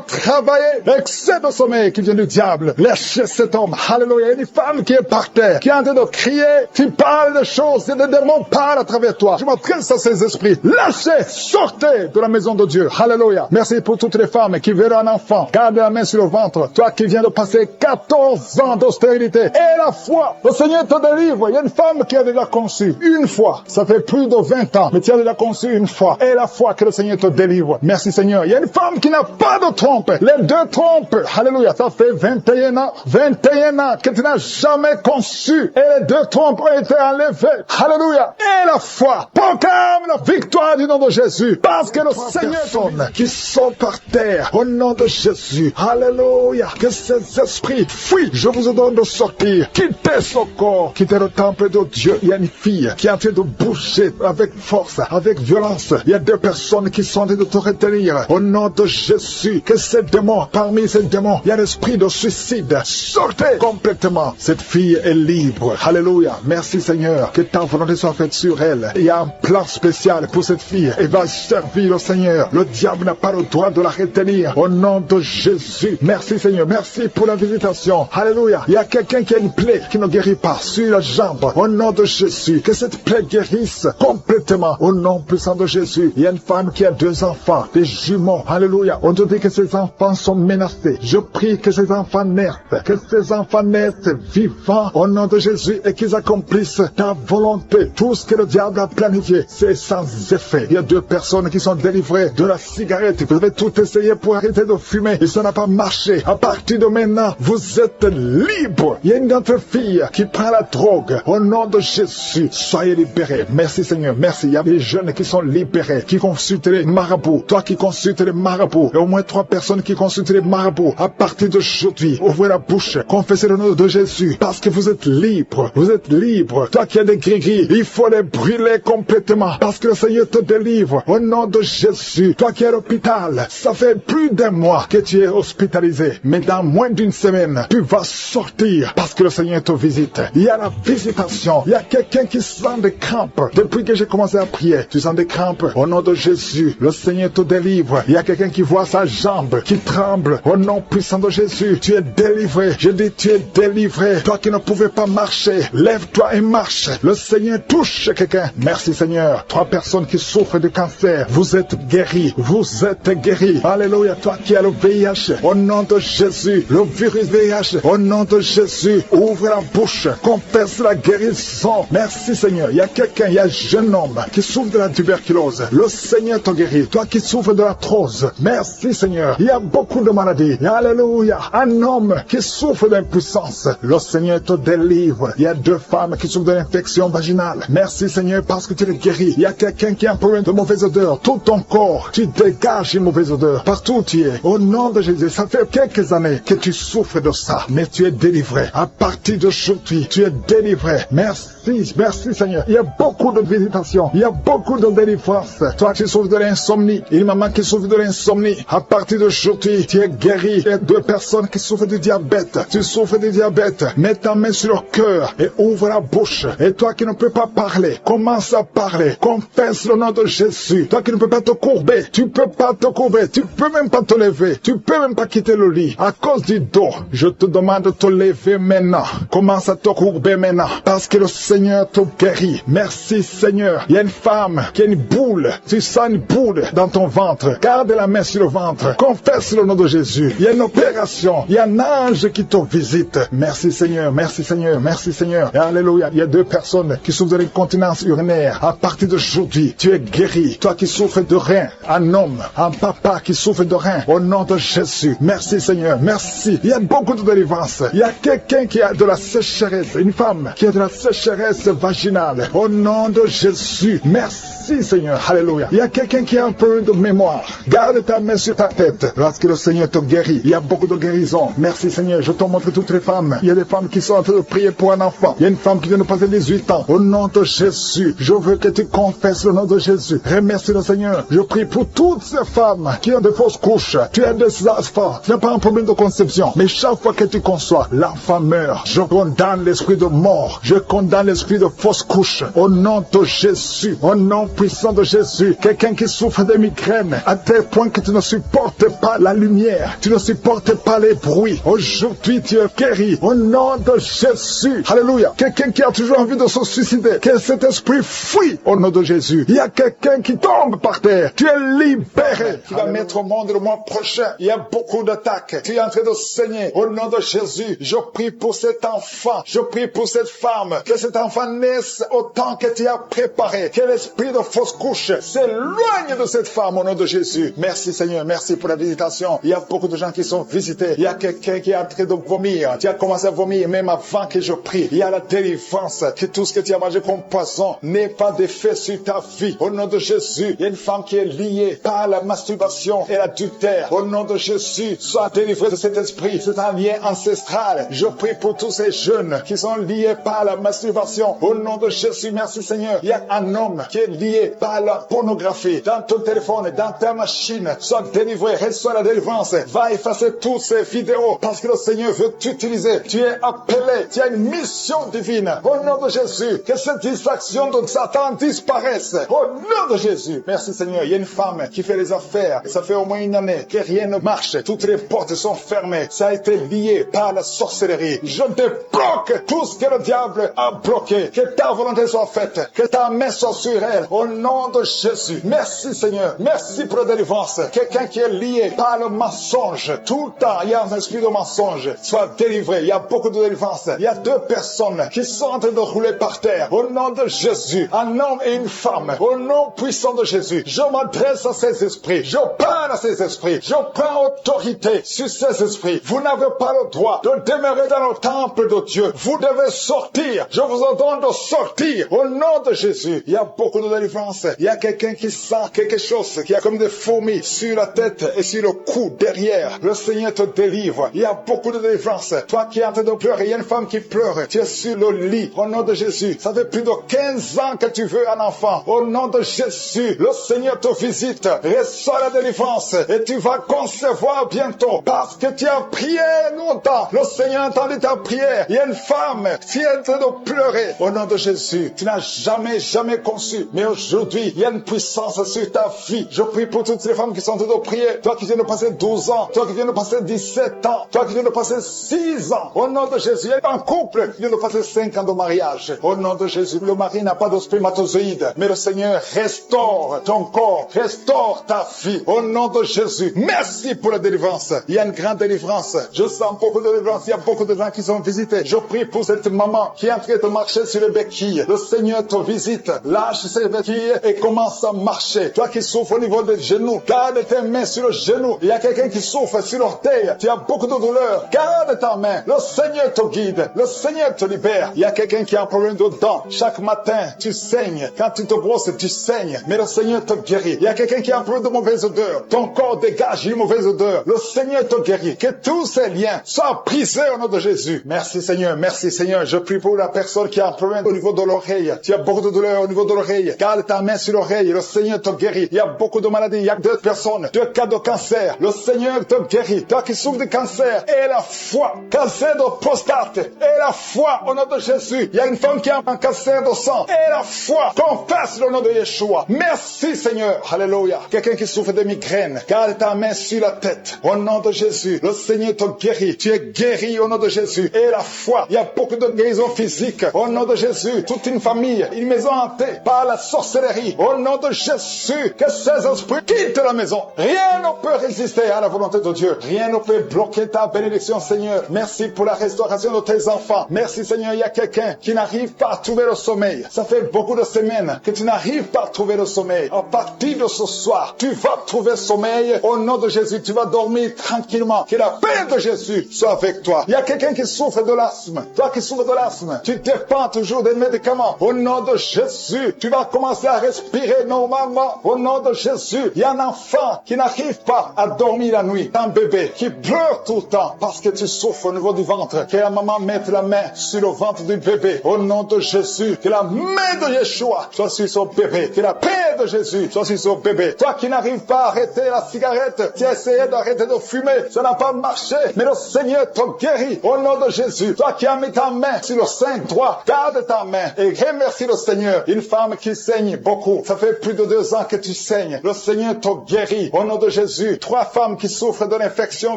travailler. Excès de sommeil qui vient du diable. Lâchez cet homme. Alléluia. Il y a une femme qui est par terre, qui est en train de crier. Tu parles de choses et des démons parlent à travers toi. Je m'adresse à ces esprits. Lâchez, sortez de la maison de Dieu. Alléluia. Merci pour toutes les femmes qui verront un enfant. Garde la main sur le ventre. Toi qui viens de passer 14 ans d'austérité. Et la foi. Le Seigneur te délivre. Il y a une femme qui a déjà conçu une fois. Ça fait plus de 20 ans. Mais tu as déjà conçu une fois. Et la foi que le Seigneur te délivre. Merci Seigneur. Il y a une femme qui n'a pas de trompe. Les 2 trompes. Alléluia. Ça fait 21 ans. 21 ans que tu n'as jamais conçu. Et les 2 trompes ont été enlevées. Alléluia. Et la foi. Proclame la victoire du nom de Jésus. Parce que le Seigneur qui sont par terre. Au nom de Jésus. Alléluia. Que ces esprits fuient. Je vous ordonne de sortir. Quittez son corps. Quittez le temple de Dieu. Il y a une fille qui est en train de bouger avec force, avec violence. Il y a deux personnes qui sont en train de te retenir. Au nom de Jésus, que ces démons, parmi ces démons, il y a l'esprit de suicide. Sortez complètement. Cette fille est libre. Alléluia. Merci Seigneur. Que ta volonté soit faite sur elle. Il y a un plan spécial pour cette fille. Elle va servir le Seigneur. Le diable n'a pas le droit de la retenir. Au nom de Jésus. Merci Seigneur. Merci pour la visitation. Alléluia. Il y a quelqu'un qui a une plaie qui ne guérit pas sur la jambe. Au nom de Jésus. Que cette plaie guérisse complètement. Au nom puissant de Jésus. Il y a une femme qui a 2 enfants, des jumeaux. Alléluia. On te dit que ces enfants sont menacés. Je prie que ces enfants naissent. Que ces enfants naissent vivants au nom de Jésus et qu'ils accomplissent ta volonté. Tout ce que le diable a planifié, c'est sans effet. Il y a 2 personnes qui sont délivrées de la cigarette. Vous avez tout essayé pour arrêter de fumer et ça n'a pas marché. À partir de maintenant, vous êtes libre. Il y a une autre fille qui prend la drogue. Au nom de Jésus, soyez libérés. Merci Seigneur, merci. Il y a des jeunes qui sont libérés, qui consultent les marabouts. Toi qui consultes les marabouts, et au moins 3 personnes qui consultent les marabouts. À partir d'aujourd'hui, ouvrez la bouche, confessez le nom de Jésus, parce que vous êtes libre. Vous êtes libre. Toi qui as des gris-gris, il faut les brûler complètement, parce que le Seigneur te délivre. Au nom de Jésus, toi qui es à l'hôpital, ça fait plus d'1 mois que tu es hospitalisé, mais dans moins d'1 semaine, tu vas sortir, parce que le Seigneur te visite. Il y a la visitation. Il y a quelqu'un qui sent des crampes. Depuis que j'ai commencé à prier, tu sens des crampes. Au nom de Jésus, le Seigneur te délivre. Il y a quelqu'un qui voit sa jambe, qui tremble. Au nom puissant de Jésus, tu es délivré. Je dis, tu es délivré. Toi qui ne pouvais pas marcher, lève-toi et marche. Le Seigneur touche quelqu'un. Merci Seigneur. 3 personnes qui souffrent de cancer, vous êtes guéris. Vous êtes guéris. Alléluia. Toi qui as le VIH, au nom de Jésus, le virus VIH, au nom de Jésus, ouvre la bouche, confesse la guérison. Merci Seigneur. Il y a quelqu'un, il y a un jeune homme qui souffre de la tuberculose. Le Seigneur te guérit. Toi qui souffres de l'arthrose, merci Seigneur. Il y a beaucoup de maladies. Alléluia. Un homme qui souffre d'impuissance, le Seigneur te délivre. Il y a 2 femmes qui souffrent de l'infection vaginale. Merci Seigneur parce que tu les guéris. Il y a quelqu'un qui a un problème de mauvaise odeur. Tout ton corps, tu dégages une mauvaise odeur. Partout où tu es. Au nom de Jésus, ça fait quelques années que tu souffres de ça. Mais tu es délivré. À partir d'aujourd'hui, tu es délivré. Merci, merci Seigneur. Il y a beaucoup de visitations. Il y a beaucoup de délivrance. Toi qui souffres de l'insomnie. Il y a une maman qui souffre de l'insomnie. À partir d'aujourd'hui, tu es guéri. Il y a 2 personnes qui souffrent du diabète. Tu souffres du diabète. Mets ta main sur le cœur et ouvre la bouche. Et toi qui ne peux pas parler, commence à parler. Confesse le nom de Jésus. Toi qui ne peux pas te courber, tu peux pas te courber. Tu peux même pas te lever. Tu peux même pas quitter le lit. À cause du dos, je te demande de te lever maintenant. Commence à te courber maintenant. Parce que le Seigneur te guérit. Merci Seigneur. Il y a une femme qui a une boule. Tu sens une boule dans ton ventre. Garde la main sur le ventre. Confesse le nom de Jésus. Il y a une opération. Il y a un ange qui te visite. Merci Seigneur. Merci Seigneur. Merci Seigneur. Et alléluia. Il y a 2 personnes qui souffrent de l'incontinence urinaire. À partir d'aujourd'hui, tu es guéri. Toi qui souffres de rein. Un homme, un papa qui souffre de rein. Au nom de Jésus. Merci Seigneur. Merci. Il y a beaucoup de délivrance. Il y a quelqu'un qui a de la sécheresse. Une femme qui a de la sécheresse vaginale. Au nom de Jésus. Merci Seigneur. Alléluia. Il y a quelqu'un qui a un peu de mémoire. Garde ta main sur ta tête. Lorsque le Seigneur te guérit. Il y a beaucoup de guérison. Merci Seigneur. Je te montre toutes les femmes. Il y a des femmes qui sont en train de prier pour un enfant. Il y a une femme qui vient de passer 18 ans. Au nom de Jésus. Je veux que tu confesses le nom de Jésus. Remercie le Seigneur. Je prie pour toutes ces femmes qui ont de fausses couches. Tu as des enfants. Tu n'as pas un problème de conception. Mais chaque fois que tu conçois, l'enfant meurt. Je condamne l'esprit de mort. Je condamne l'esprit de fausse couche. Au nom de Jésus. Au nom puissant de Jésus. Quelqu'un qui souffre de migraine à tel point que tu ne supportes pas la lumière. Tu ne supportes pas les bruits. Aujourd'hui, tu es guéri. Au nom de Jésus. Alléluia. Quelqu'un qui a toujours envie de se suicider. Que cet esprit fuit au nom de Jésus. Il y a quelqu'un qui tombe par terre. Tu es libéré. Tu vas mettre au monde le mois prochain. Il y a beaucoup d'attaques. Tu es en train de saigner. Au nom de Jésus, je prie pour cet enfant. Je prie pour cette femme. Que cet enfant naisse au temps que tu as préparé. Que l'esprit de fausse couche s'éloigne de cette femme au nom de Jésus. Merci Seigneur. Merci pour la visitation. Il y a beaucoup de gens qui sont visités. Il y a quelqu'un qui est en train de vomir. Tu as commencé à vomir même avant que je prie. Il y a la délivrance. Que tout ce que tu as mangé comme poison n'ait pas d'effet sur ta vie. Au nom de Jésus, il y a une femme qui est liée par la masturbation et l'adultère. sur terre. Au nom de Jésus, sois délivré de cet esprit. C'est un lien ancestral. Je prie pour tous ces jeunes qui sont liés par la masturbation. Au nom de Jésus, merci Seigneur. Il y a un homme qui est lié par la pornographie. Dans ton téléphone, dans ta machine, sois délivré, reçois la délivrance. Va effacer toutes ces vidéos parce que le Seigneur veut t'utiliser. Tu es appelé, tu as une mission divine. Au nom de Jésus, que cette distraction de Satan disparaisse. Au nom de Jésus. Merci Seigneur. Il y a une femme qui fait les affaires. Ça fait au moins une année que rien ne marche. Toutes les portes sont fermées. Ça a été lié par la sorcellerie. Je débloque tout ce que le diable a bloqué. Que ta volonté soit faite. Que ta main soit sur elle. Au nom de Jésus. Merci Seigneur. Merci pour la délivrance. Quelqu'un qui est lié par le mensonge. Tout le temps, il y a un esprit de mensonge. Sois délivré. Il y a beaucoup de délivrance. Il y a deux personnes qui sont en train de rouler par terre. Au nom de Jésus. Un homme et une femme. Au nom puissant de Jésus. Je m'adresse à ces esprits. Je parle à ces esprits. Je prends autorité sur ces esprits. Vous n'avez pas le droit de demeurer dans le temple de Dieu. Vous devez sortir. Je vous ordonne de sortir. Au nom de Jésus. Il y a beaucoup de délivrance. Il y a quelqu'un qui sent quelque chose qui a comme des fourmis sur la tête et sur le cou derrière. Le Seigneur te délivre. Il y a beaucoup de délivrance. Toi qui es en train de pleurer, il y a une femme qui pleure. Tu es sur le lit. Au nom de Jésus. Ça fait plus de 15 ans que tu veux un enfant. Au nom de Jésus. Le Seigneur te visite. Reçois la délivrance. Et tu vas concevoir bientôt. Parce que tu as prié longtemps. Le Seigneur a entendu ta prière. Il y a une femme qui est en train de pleurer. Au nom de Jésus. Tu n'as jamais conçu. Mais aujourd'hui, il y a une puissance sur ta vie. Je prie pour toutes les femmes qui sont en train de prier. Toi qui viens de passer 12 ans. Toi qui viens de passer 17 ans. Toi qui viens de passer 6 ans. Au nom de Jésus. Il y a un couple qui vient de passer 5 ans de mariage. Au nom de Jésus. Le mari n'a pas de spermatozoïde. Mais le Seigneur restaure ton corps. Restaure ta vie. Au nom de Jésus. Merci pour la délivrance. Il y a une grande délivrance. Je sens beaucoup de délivrance. Il y a beaucoup de gens qui sont visités. Je prie pour cette maman qui est en train de marcher sur les béquilles. Le Seigneur te visite. Lâche ses béquilles et commence à marcher. Toi qui souffres au niveau des genoux, garde tes mains sur le genou. Il y a quelqu'un qui souffre sur l'orteil. Tu as beaucoup de douleur. Garde ta main. Le Seigneur te guide. Le Seigneur te libère. Il y a quelqu'un qui a un problème de dents. Chaque matin, tu saignes. Quand tu te brosses, tu saignes. Mais le Seigneur te guérit. Il y a quelqu'un qui a un problème de mauvaise odeur. Ton corps dégage une mauvaise odeur. Le Seigneur te guérit. Que tous ces liens soient brisés au nom de Jésus. Merci Seigneur. Merci Seigneur. Je prie pour la personne qui a un problème au niveau de l'oreille. Tu as beaucoup de douleur au niveau de l'oreille. Garde ta main sur l'oreille. Le Seigneur te guérit. Il y a beaucoup de maladies. Il y a 2 personnes. 2 cas de cancer. Le Seigneur te guérit. Toi qui souffres de cancer, et la foi. Cancer de prostate. Et la foi au nom de Jésus. Il y a une femme qui a un cancer de sang. Et la foi. Confesse le nom de Yeshua. Merci Seigneur. Alléluia. Quelqu'un qui souffre de migraine. Garde ta main sur la tête. Au nom de Jésus. Le Seigneur te guérit. Tu es guéri au nom de Jésus. Et la foi. Il y a beaucoup de guérisons physiques. Au nom de Jésus. Toute une famille. Une maison hantée par la sorcellerie. Au nom de Jésus. Que ces esprits quittent la maison. Rien ne peut résister à la volonté de Dieu. Rien ne peut bloquer ta bénédiction, Seigneur. Merci pour la restauration de tes enfants. Merci, Seigneur. Il y a quelqu'un qui n'arrive pas à trouver le sommeil. Ça fait beaucoup de semaines que tu n'arrives pas à trouver le sommeil. À partir de ce soir, tu vas trouver sommeil. Au nom de Jésus, tu vas dormir tranquillement. Que la paix de Jésus soit avec toi. Il y a quelqu'un qui souffre de l'asthme. Toi qui souffres de l'asthme, tu dépends toujours des médicaments. Au nom de Jésus, tu vas commencer à respirer normalement. Au nom de Jésus, il y a un enfant qui n'arrive pas à dormir la nuit. Un bébé qui pleure tout le temps parce que tu souffres au niveau du ventre. Que la maman mette la main sur le ventre du bébé. Au nom de Jésus, que la main de Yeshua soit sur son bébé. Que la paix de Jésus soit sur son bébé. Toi qui n'arrives pas à arrêter la cigarette, tu as essayé d'arrêter de fumer, ça n'a pas marché. Mais le Seigneur te guérit. Au nom de Jésus, toi qui as mis ta main sur le sein droit, garde ta main et remercie le Seigneur. Une femme qui saigne beaucoup, ça fait plus de 2 ans que tu saignes. Le Seigneur te guérit. Au nom de Jésus, 3 femmes qui souffrent de l'infection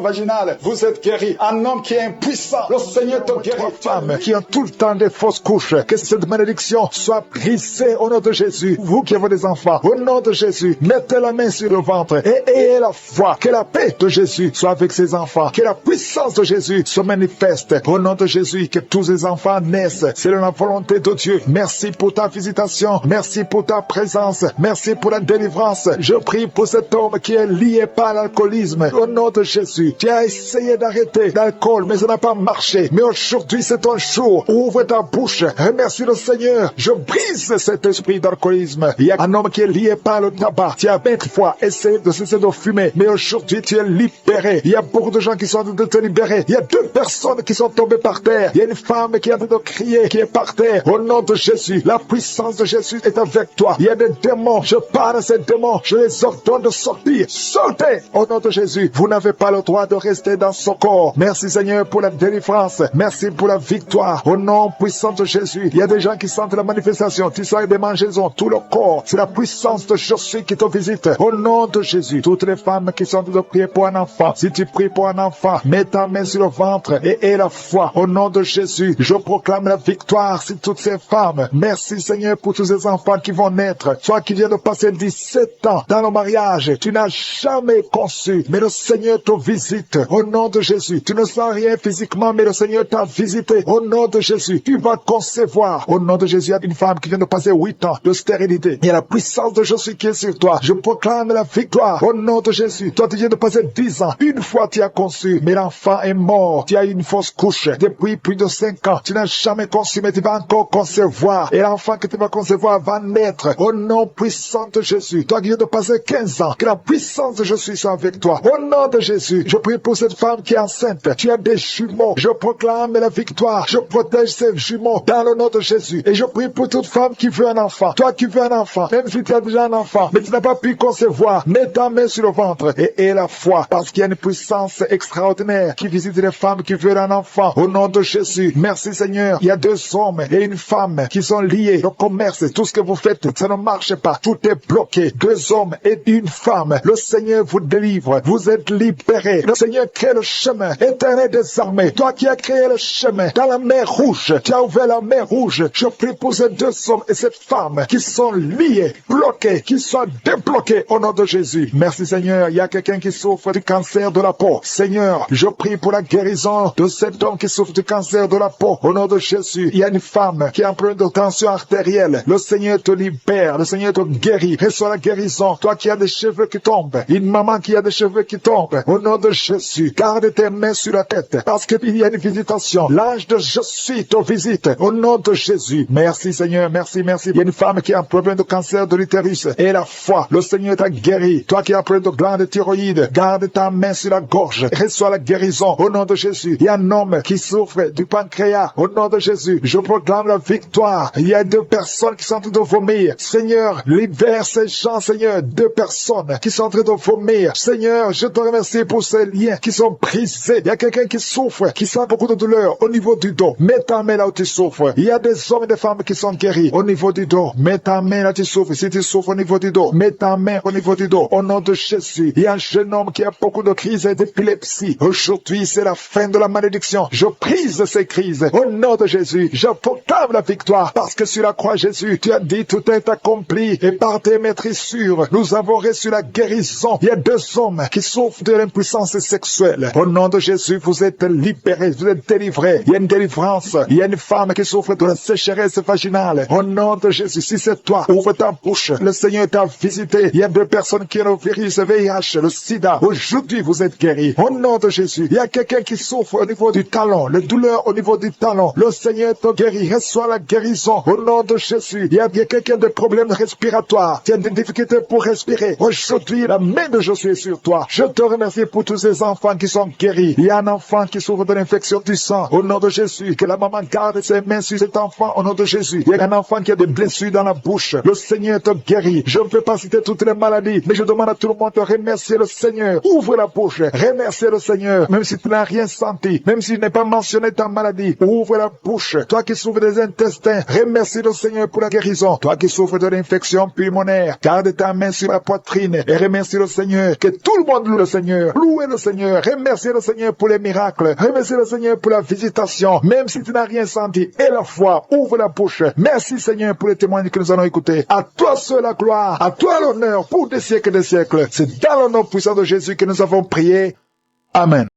vaginale, vous êtes guéris. Un homme qui est impuissant, le Seigneur te guérit. 3 femmes qui ont tout le temps des fausses couches, que cette malédiction soit brisée au nom de Jésus. Vous qui avez des enfants, au nom de Jésus, mettez la main sur le ventre et ayez la foi. Que la paix de Jésus soit avec ces enfants. Que la puissance de Jésus se manifeste. Au nom de Jésus, que tous ces enfants naissent. C'est la volonté de Dieu. Merci pour ta visitation. Merci pour ta présence. Merci pour la délivrance. Je prie pour cet homme qui est lié par l'alcoolisme. Au nom de Jésus, tu as essayé d'arrêter l'alcool, mais ça n'a pas marché. Mais aujourd'hui, c'est ton jour. Ouvre ta bouche. Remercie le Seigneur. Je brise cet esprit d'alcoolisme. Il y a un homme qui est lié par le tabac. Tu as 20 fois essayé de cesser de fumer. fumée. Mais aujourd'hui, tu es libéré. Il y a beaucoup de gens qui sont en train de te libérer. Il y a 2 personnes qui sont tombées par terre. Il y a une femme qui est en train de crier, qui est par terre. Au nom de Jésus, la puissance de Jésus est avec toi. Il y a des démons. Je parle à ces démons. Je les ordonne de sortir. Sortez au nom de Jésus. Vous n'avez pas le droit de rester dans ce corps. Merci Seigneur pour la délivrance. Merci pour la victoire. Au nom puissant de Jésus. Il y a des gens qui sentent la manifestation. Tu sens des mangeaisons, tout le corps. C'est la puissance de Jésus qui te visite. Au nom de Jésus. Toutes les femmes qui sont en train de prier pour un enfant. Si tu pries pour un enfant, mets ta main sur le ventre et aie la foi. Au nom de Jésus, je proclame la victoire sur toutes ces femmes. Merci Seigneur pour tous ces enfants qui vont naître. Toi qui viens de passer 17 ans dans le mariage, tu n'as jamais conçu, mais le Seigneur te visite. Au nom de Jésus, tu ne sens rien physiquement, mais le Seigneur t'a visité. Au nom de Jésus, tu vas concevoir. Au nom de Jésus, il y a une femme qui vient de passer 8 ans de stérilité. Il y a la puissance de Jésus qui est sur toi. Je proclame la victoire. Au nom de Jésus, toi tu viens de passer 10 ans. Une fois tu as conçu, mais l'enfant est mort. Tu as eu une fausse couche depuis plus de 5 ans. Tu n'as jamais conçu, mais tu vas encore concevoir. Et l'enfant que tu vas concevoir va naître. Au nom puissant de Jésus, toi qui viens de passer 15 ans, que la puissance de Jésus soit avec toi. Au nom de Jésus, je prie pour cette femme qui est enceinte. Tu as des jumeaux. Je proclame la victoire. Je protège ces jumeaux dans le nom de Jésus. Et je prie pour toute femme qui veut un enfant. Toi qui veux un enfant, même si tu as déjà un enfant, mais tu n'as pas pu concevoir, mets ta main sur le ventre et aie la foi, parce qu'il y a une puissance extraordinaire qui visite les femmes qui veulent un enfant. Au nom de Jésus, merci Seigneur. Il y a 2 hommes et une femme qui sont liés. Le commerce, tout ce que vous faites, ça ne marche pas. Tout est bloqué. 2 hommes et une femme. Le Seigneur vous délivre. Vous êtes libérés. Le Seigneur crée le chemin. Éternel des armées, toi qui as créé le chemin dans la mer Rouge, tu as ouvert la mer Rouge. Je prie pour ces 2 hommes et cette femme qui sont liés, bloqués, qui soient débloqués au nom de Jésus. Merci Seigneur. Il y a quelqu'un qui souffre du cancer de la peau. Seigneur, je prie pour la guérison de cet homme qui souffre du cancer de la peau. Au nom de Jésus, il y a une femme qui a un problème de tension artérielle. Le Seigneur te libère. Le Seigneur te guérit. Reçois la guérison. Toi qui as des cheveux qui tombent. Une maman qui a des cheveux qui tombent. Au nom de Jésus, garde tes mains sur la tête. Parce qu'il y a une visitation. L'ange de Jésus te visite. Au nom de Jésus. Merci Seigneur. Merci, merci. Il y a une femme qui a un problème de cancer de l'utérus. Et la foi. Le Seigneur t'a guéri. Toi qui as un problème de glande thyroïde. Garde ta main sur la gorge. Reçois la guérison. Au nom de Jésus. Il y a un homme qui souffre du pancréas. Au nom de Jésus. Je proclame la victoire. Il y a 2 personnes qui sont en train de vomir. Seigneur, libère ces gens, Seigneur. 2 personnes qui sont en train de vomir. Seigneur, je te remercie pour ces liens qui sont brisés. Il y a quelqu'un qui souffre, qui sent beaucoup de douleur au niveau du dos. Mets ta main là où tu souffres. Il y a des hommes et des femmes qui sont guéris au niveau du dos. Mets ta main là où tu souffres. Si tu souffres au niveau du dos, mets ta main au niveau du dos. Au nom de Jésus. Il y a un jeune homme qui a beaucoup de crises d'épilepsie. Aujourd'hui, c'est la fin de la malédiction. Je brise ces crises. Au nom de Jésus, je proclame la victoire. Parce que sur la croix, Jésus, tu as dit tout est accompli. Et par tes maîtrissures, nous avons reçu la guérison. Il y a 2 hommes qui souffrent de l'impuissance sexuelle. Au nom de Jésus, vous êtes libérés, vous êtes délivrés. Il y a une délivrance. Il y a une femme qui souffre de la sécheresse vaginale. Au nom de Jésus, si c'est toi, ouvre ta bouche. Le Seigneur t'a visité. Il y a 2 personnes qui ont le virus VIH, le sida. Aujourd'hui, vous êtes guéris. Au nom de Jésus, il y a quelqu'un qui souffre au niveau du talon, les douleurs au niveau du talon. Le Seigneur te guérit. Reçois la guérison. Au nom de Jésus, il y a quelqu'un de problèmes respiratoires. Tu as des difficultés pour respirer. Aujourd'hui, la main de Jésus est sur toi. Je te remercie pour tous ces enfants qui sont guéris. Il y a un enfant qui souffre de l'infection du sang. Au nom de Jésus, que la maman garde ses mains sur cet enfant. Au nom de Jésus, il y a un enfant qui a des blessures dans la bouche. Le Seigneur te guérit. Je ne peux pas citer toutes les maladies, mais je demande à tout le monde de remercier le Seigneur. Ouvre la bouche. Remercier le Seigneur. Même si tu n'as rien senti, même si tu n'as pas mentionné ta maladie, ouvre la bouche. Toi qui souffres des intestins, remercie le Seigneur pour la guérison. Toi qui souffres de l'infection pulmonaire, garde ta main sur la poitrine et remercie le Seigneur. Que tout le monde loue le Seigneur. Louez le Seigneur. Remerciez le Seigneur pour les miracles. Remerciez le Seigneur pour la visitation. Même si tu n'as rien senti. Et la foi. Ouvre la bouche. Merci Seigneur pour les témoignages que nous allons écouter. À toi seul la gloire. À toi l'honneur pour des siècles et des siècles. C'est dans le nom puissant de Jésus que nous avons prié. Amen.